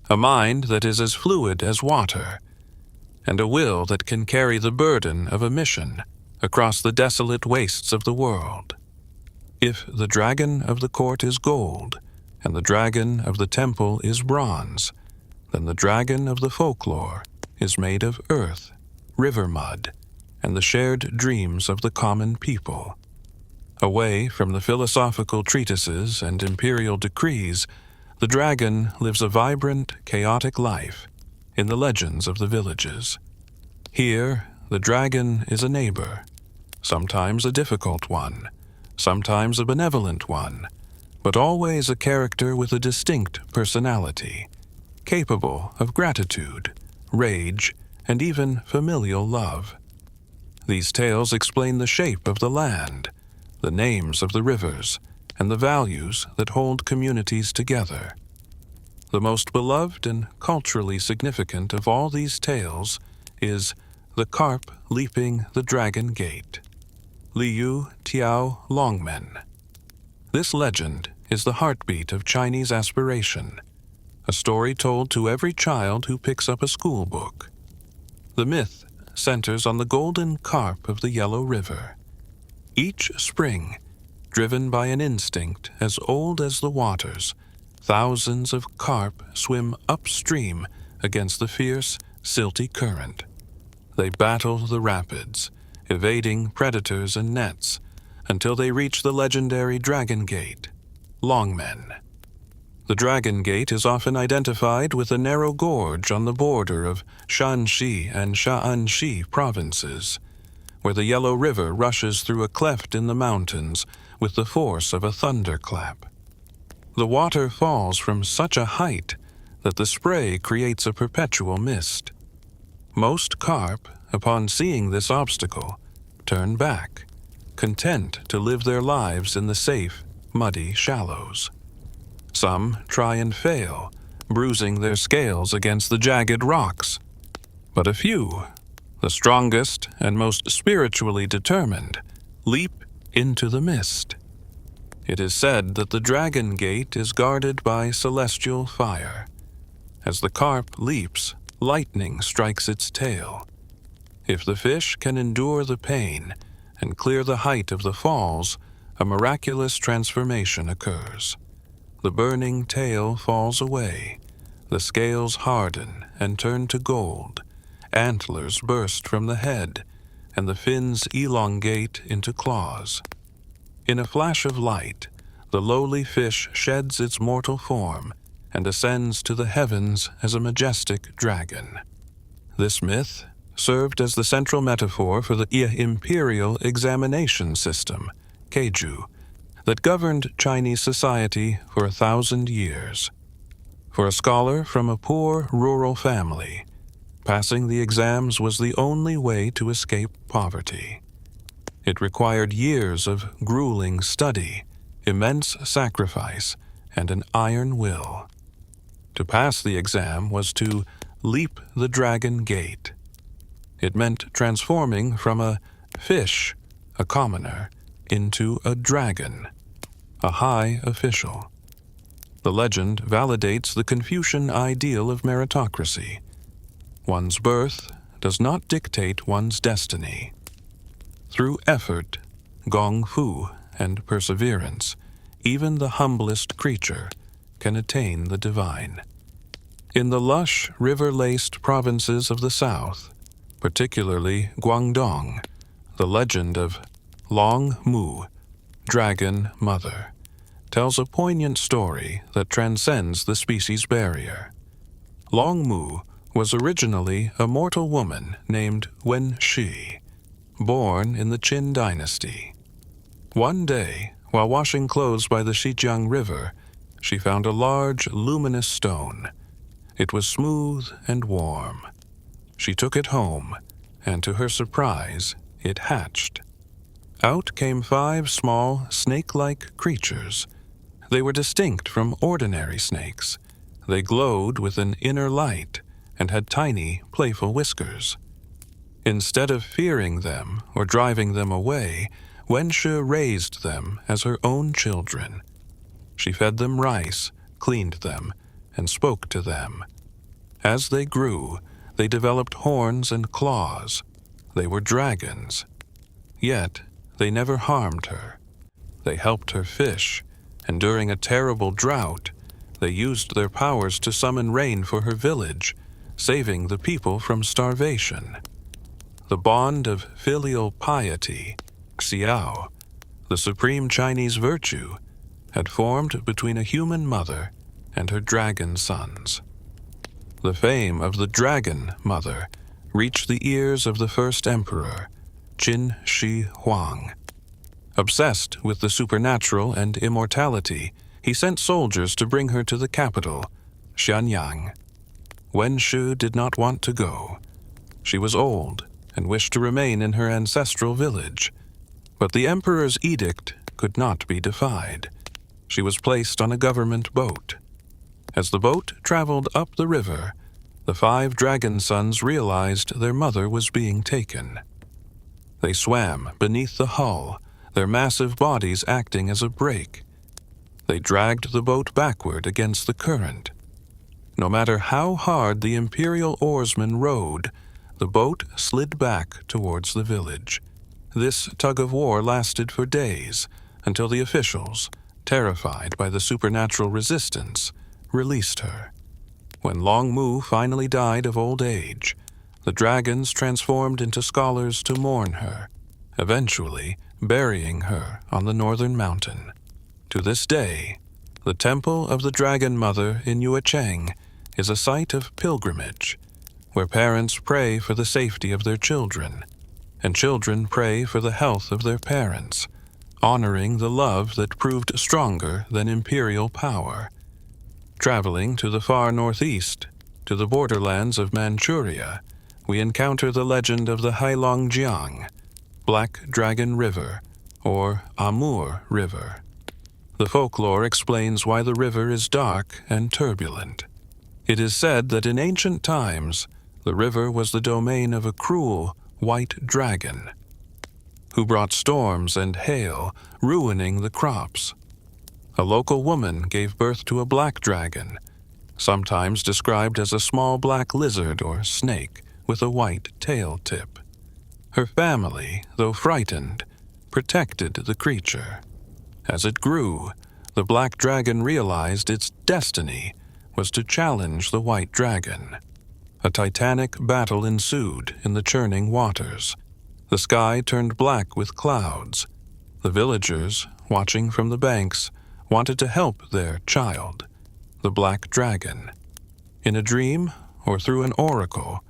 Speaker 1: a mind that is as fluid as water, and a will that can carry the burden of a mission across the desolate wastes of the world. If the dragon of the court is gold, and the dragon of the temple is bronze, then the dragon of the folklore is made of earth, river mud, and the shared dreams of the common people. Away from the philosophical treatises and imperial decrees, the dragon lives a vibrant, chaotic life in the legends of the villages. Here, the dragon is a neighbor, sometimes a difficult one, sometimes a benevolent one, but always a character with a distinct personality, capable of gratitude, rage, and even familial love. These tales explain the shape of the land, the names of the rivers, and the values that hold communities together. The most beloved and culturally significant of all these tales is the carp leaping the dragon gate, Liu Tiao Longmen. This legend is the heartbeat of Chinese aspiration, a story told to every child who picks up a school book. The myth centers on the golden carp of the Yellow River. Each spring, driven by an instinct as old as the waters, thousands of carp swim upstream against the fierce, silty current. They battle the rapids, evading predators and nets, until they reach the legendary Dragon Gate, Longmen. The Dragon Gate is often identified with a narrow gorge on the border of Shanxi and Shaanxi provinces, where the Yellow River rushes through a cleft in the mountains with the force of a thunderclap. The water falls from such a height that the spray creates a perpetual mist. Most carp, upon seeing this obstacle, turn back, content to live their lives in the safe, muddy shallows. Some try and fail, bruising their scales against the jagged rocks. But a few, the strongest and most spiritually determined, leap into the mist. It is said that the Dragon Gate is guarded by celestial fire. As the carp leaps, lightning strikes its tail. If the fish can endure the pain and clear the height of the falls, a miraculous transformation occurs. The burning tail falls away, the scales harden and turn to gold, antlers burst from the head, and the fins elongate into claws. In a flash of light, the lowly fish sheds its mortal form and ascends to the heavens as a majestic dragon. This myth served as the central metaphor for the imperial examination system, Keiju, that governed Chinese society for 1,000 years. For a scholar from a poor rural family, passing the exams was the only way to escape poverty. It required years of grueling study, immense sacrifice, and an iron will. To pass the exam was to leap the dragon gate. It meant transforming from a fish, a commoner, into a dragon, a high official. The legend validates the Confucian ideal of meritocracy. One's birth does not dictate one's destiny. Through effort, gong fu, and perseverance, even the humblest creature can attain the divine. In the lush, river-laced provinces of the south, particularly Guangdong, the legend of Long Mu, Dragon Mother, tells a poignant story that transcends the species barrier. Long Mu was originally a mortal woman named Wen Shi, born in the Qin dynasty. One day, while washing clothes by the Xijiang River, she found a large, luminous stone. It was smooth and warm. She took it home, and to her surprise, it hatched. Out came 5 small, snake-like creatures. They were distinct from ordinary snakes. They glowed with an inner light and had tiny, playful whiskers. Instead of fearing them or driving them away, Wenshe raised them as her own children. She fed them rice, cleaned them, and spoke to them. As they grew, they developed horns and claws. They were dragons. Yet, they never harmed her. They helped her fish, and during a terrible drought, they used their powers to summon rain for her village, saving the people from starvation. The bond of filial piety, xiao, the supreme Chinese virtue, had formed between a human mother and her dragon sons. The fame of the dragon mother reached the ears of the first emperor, Qin Shi Huang. Obsessed with the supernatural and immortality, he sent soldiers to bring her to the capital, Xianyang. Wen Shu did not want to go. She was old and wished to remain in her ancestral village. But the emperor's edict could not be defied. She was placed on a government boat. As the boat traveled up the river, the 5 dragon sons realized their mother was being taken. They swam beneath the hull, their massive bodies acting as a brake. They dragged the boat backward against the current. No matter how hard the imperial oarsmen rowed, the boat slid back towards the village. This tug-of-war lasted for days, until the officials, terrified by the supernatural resistance, released her. When Long Mu finally died of old age, the dragons transformed into scholars to mourn her, eventually burying her on the northern mountain. To this day, the Temple of the Dragon Mother in Yuecheng is a site of pilgrimage, where parents pray for the safety of their children, and children pray for the health of their parents, honoring the love that proved stronger than imperial power. Traveling to the far northeast, to the borderlands of Manchuria, we encounter the legend of the Heilongjiang, Black Dragon River, or Amur River. The folklore explains why the river is dark and turbulent. It is said that in ancient times, the river was the domain of a cruel white dragon, who brought storms and hail, ruining the crops. A local woman gave birth to a black dragon, sometimes described as a small black lizard or snake with a white tail tip. Her family, though frightened, protected the creature. As it grew, the black dragon realized its destiny was to challenge the white dragon. A titanic battle ensued in the churning waters. The sky turned black with clouds. The villagers, watching from the banks, wanted to help their child, the black dragon. In a dream, or through an oracle,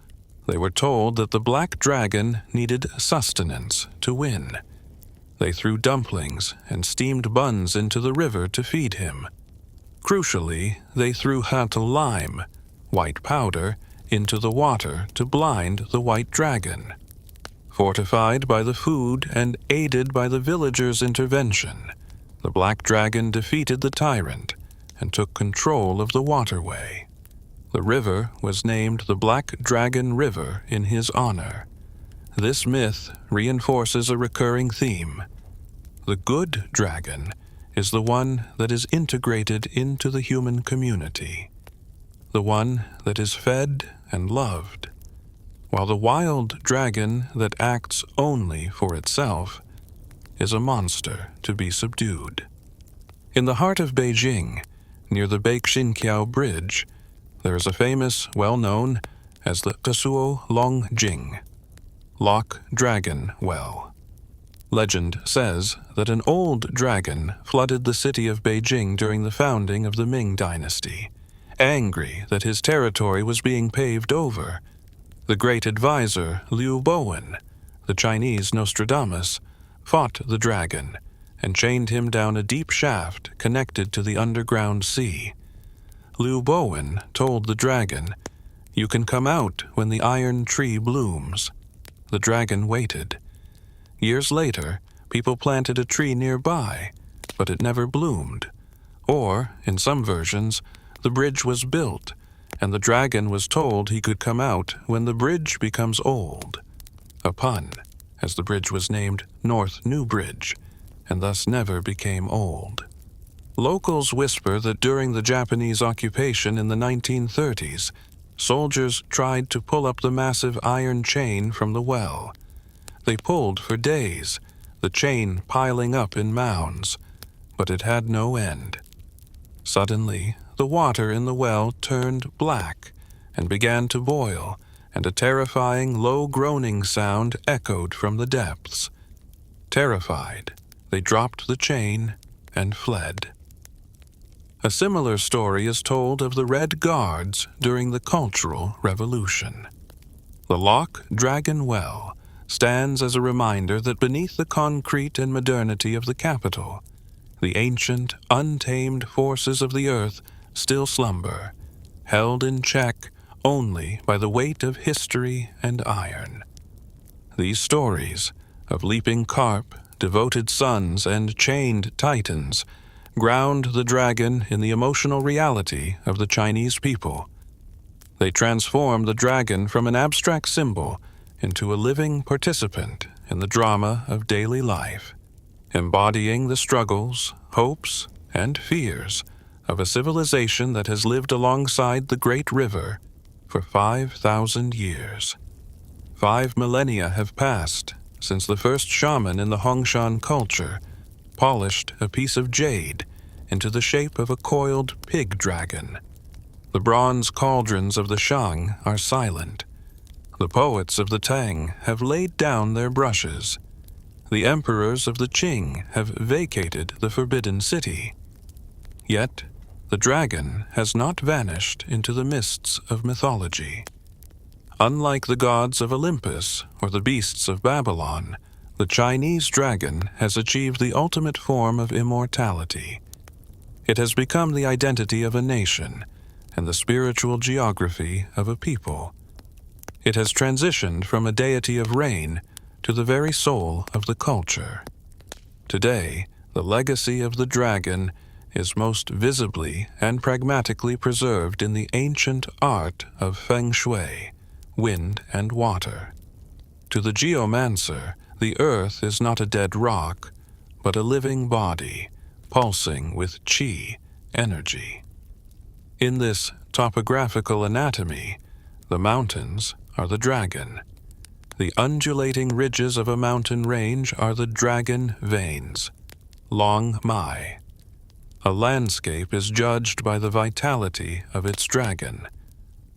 Speaker 1: they were told that the black dragon needed sustenance to win. They threw dumplings and steamed buns into the river to feed him. Crucially, they threw hot lime, white powder, into the water to blind the white dragon. Fortified by the food and aided by the villagers' intervention, the black dragon defeated the tyrant and took control of the waterway. The river was named the Black Dragon River in his honor. This myth reinforces a recurring theme. The good dragon is the one that is integrated into the human community, the one that is fed and loved, while the wild dragon that acts only for itself is a monster to be subdued. In the heart of Beijing, near the Beixinqiao Bridge, there is a famous, well-known as the Kesuo Longjing, Lock Dragon Well. Legend says that an old dragon flooded the city of Beijing during the founding of the Ming dynasty. Angry that his territory was being paved over, the great advisor Liu Bowen, the Chinese Nostradamus, fought the dragon and chained him down a deep shaft connected to the underground sea. Liu Bowen told the dragon, "You can come out when the iron tree blooms." The dragon waited. Years later, people planted a tree nearby, but it never bloomed. Or, in some versions, the bridge was built, and the dragon was told he could come out when the bridge becomes old. A pun, as the bridge was named North New Bridge, and thus never became old. Locals whisper that during the Japanese occupation in the 1930s, soldiers tried to pull up the massive iron chain from the well. They pulled for days, the chain piling up in mounds, but it had no end. Suddenly, the water in the well turned black and began to boil, and a terrifying low groaning sound echoed from the depths. Terrified, they dropped the chain and fled. A similar story is told of the Red Guards during the Cultural Revolution. The Lock Dragon Well stands as a reminder that beneath the concrete and modernity of the capital, the ancient, untamed forces of the earth still slumber, held in check only by the weight of history and iron. These stories of leaping carp, devoted sons, and chained titans ground the dragon in the emotional reality of the Chinese people. They transform the dragon from an abstract symbol into a living participant in the drama of daily life, embodying the struggles, hopes, and fears of a civilization that has lived alongside the great river for 5,000 years. 5 millennia have passed since the first shaman in the Hongshan culture polished a piece of jade into the shape of a coiled pig dragon. The bronze cauldrons of the Shang are silent. The poets of the Tang have laid down their brushes. The emperors of the Qing have vacated the Forbidden City. Yet, the dragon has not vanished into the mists of mythology. Unlike the gods of Olympus or the beasts of Babylon, the Chinese dragon has achieved the ultimate form of immortality. It has become the identity of a nation and the spiritual geography of a people. It has transitioned from a deity of rain to the very soul of the culture. Today, the legacy of the dragon is most visibly and pragmatically preserved in the ancient art of feng shui, wind and water. To the geomancer, the earth is not a dead rock, but a living body, pulsing with qi, energy. In this topographical anatomy, the mountains are the dragon. The undulating ridges of a mountain range are the dragon veins, Long Mai. A landscape is judged by the vitality of its dragon.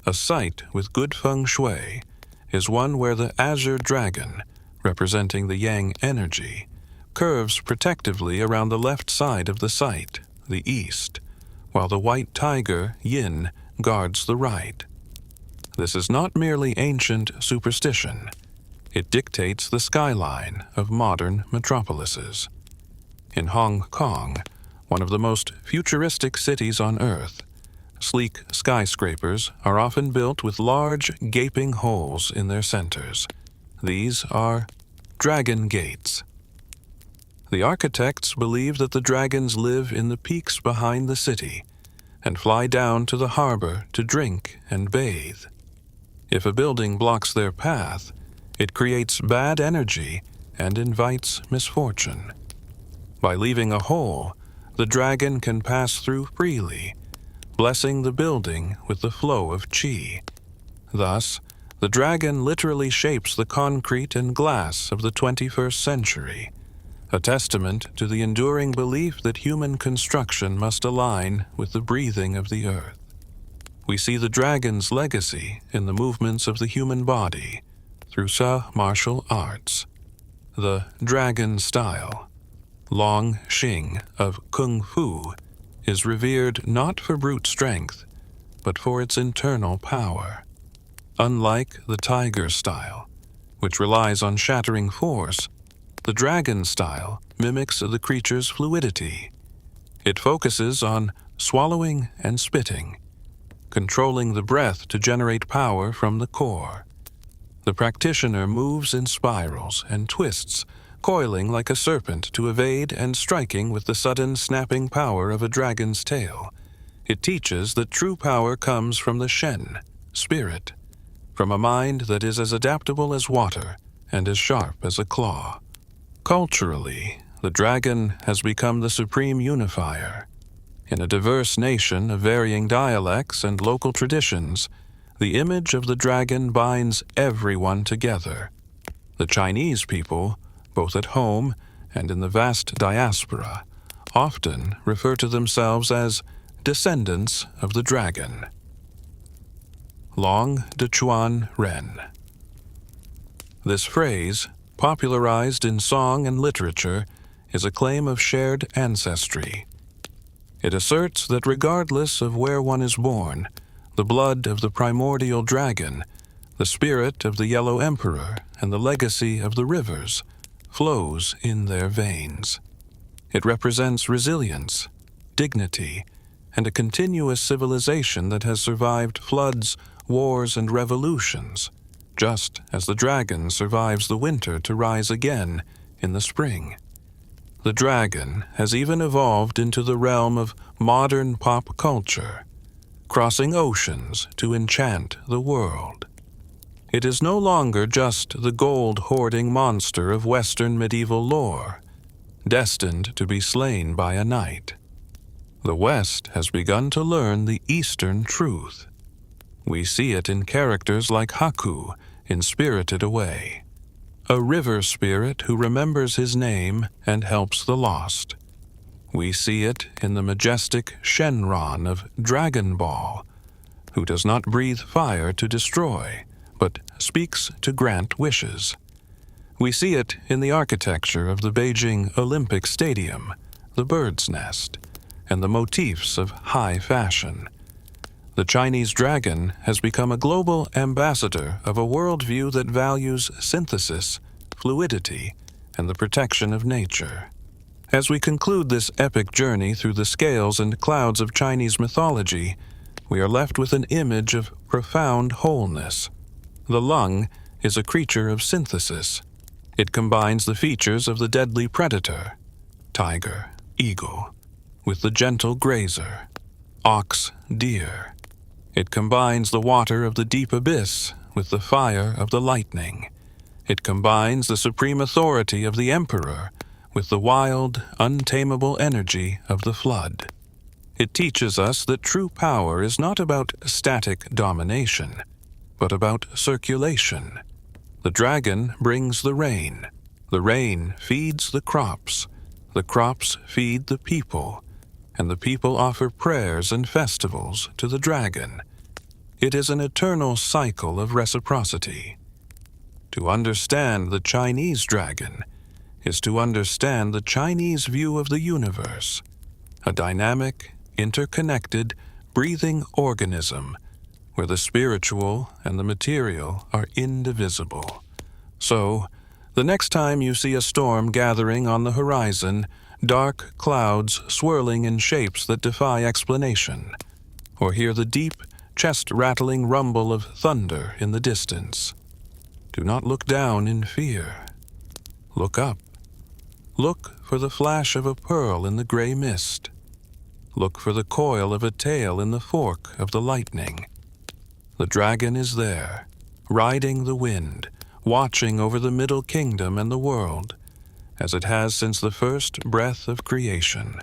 Speaker 1: A site with good feng shui is one where the Azure Dragon, representing the yang energy, curves protectively around the left side of the site, the east, while the white tiger, yin, guards the right. This is not merely ancient superstition. It dictates the skyline of modern metropolises. In Hong Kong, one of the most futuristic cities on Earth, sleek skyscrapers are often built with large, gaping holes in their centers. These are dragon gates. The architects believe that the dragons live in the peaks behind the city and fly down to the harbor to drink and bathe. If a building blocks their path, it creates bad energy and invites misfortune. By leaving a hole, the dragon can pass through freely, blessing the building with the flow of qi. Thus, the dragon literally shapes the concrete and glass of the 21st century, a testament to the enduring belief that human construction must align with the breathing of the earth. We see the dragon's legacy in the movements of the human body through martial arts. The dragon style, Long Xing of Kung Fu, is revered not for brute strength, but for its internal power. Unlike the tiger style, which relies on shattering force, the dragon style mimics the creature's fluidity. It focuses on swallowing and spitting, controlling the breath to generate power from the core. The practitioner moves in spirals and twists, coiling like a serpent to evade and striking with the sudden snapping power of a dragon's tail. It teaches that true power comes from the Shen, spirit, from a mind that is as adaptable as water and as sharp as a claw. Culturally, the dragon has become the supreme unifier. In a diverse nation of varying dialects and local traditions, the image of the dragon binds everyone together. The Chinese people, both at home and in the vast diaspora, often refer to themselves as descendants of the dragon. Long De Chuan Ren. This phrase, popularized in song and literature, is a claim of shared ancestry. It asserts that regardless of where one is born, the blood of the primordial dragon, the spirit of the Yellow Emperor, and the legacy of the rivers flows in their veins. It represents resilience, dignity, and a continuous civilization that has survived floods, wars, and revolutions, just as the dragon survives the winter to rise again in the spring. The dragon has even evolved into the realm of modern pop culture, crossing oceans to enchant the world. It is no longer just the gold-hoarding monster of Western medieval lore, destined to be slain by a knight. The West has begun to learn the Eastern truth. We see it in characters like Haku in Spirited Away, a river spirit who remembers his name and helps the lost. We see it in the majestic Shenron of Dragon Ball, who does not breathe fire to destroy, but speaks to grant wishes. We see it in the architecture of the Beijing Olympic Stadium, the bird's nest, and the motifs of high fashion. The Chinese dragon has become a global ambassador of a worldview that values synthesis, fluidity, and the protection of nature. As we conclude this epic journey through the scales and clouds of Chinese mythology, we are left with an image of profound wholeness. The lung is a creature of synthesis. It combines the features of the deadly predator, tiger, eagle, with the gentle grazer, ox, deer. It combines the water of the deep abyss with the fire of the lightning. It combines the supreme authority of the emperor with the wild, untamable energy of the flood. It teaches us that true power is not about static domination, but about circulation. The dragon brings the rain feeds the crops feed the people, and the people offer prayers and festivals to the dragon. It is an eternal cycle of reciprocity. To understand the Chinese dragon is to understand the Chinese view of the universe, a dynamic, interconnected, breathing organism where the spiritual and the material are indivisible, So, the next time you see a storm gathering on the horizon, dark clouds swirling in shapes that defy explanation, or hear the deep, chest-rattling rumble of thunder in the distance, do not look down in fear. Look up. Look for the flash of a pearl in the gray mist. Look for the coil of a tail in the fork of the lightning. The dragon is there, riding the wind, watching over the Middle Kingdom and the world, as it has since the first breath of creation.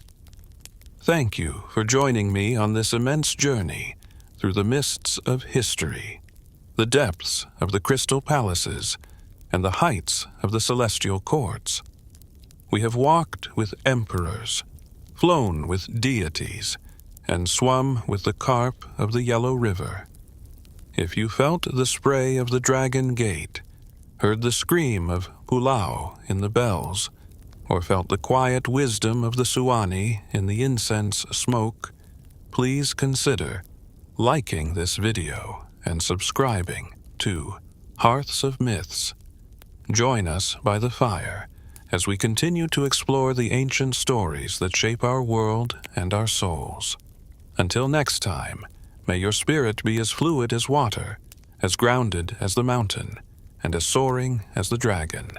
Speaker 1: Thank you for joining me on this immense journey through the mists of history, the depths of the crystal palaces, and the heights of the celestial courts. We have walked with emperors, flown with deities, and swum with the carp of the Yellow River. If you felt the spray of the Dragon Gate, heard the scream of Pulau in the bells, or felt the quiet wisdom of the Suwani in the incense smoke, please consider liking this video and subscribing to Hearths of Myths. Join us by the fire as we continue to explore the ancient stories that shape our world and our souls. Until next time, may your spirit be as fluid as water, as grounded as the mountain, and as soaring as the dragon.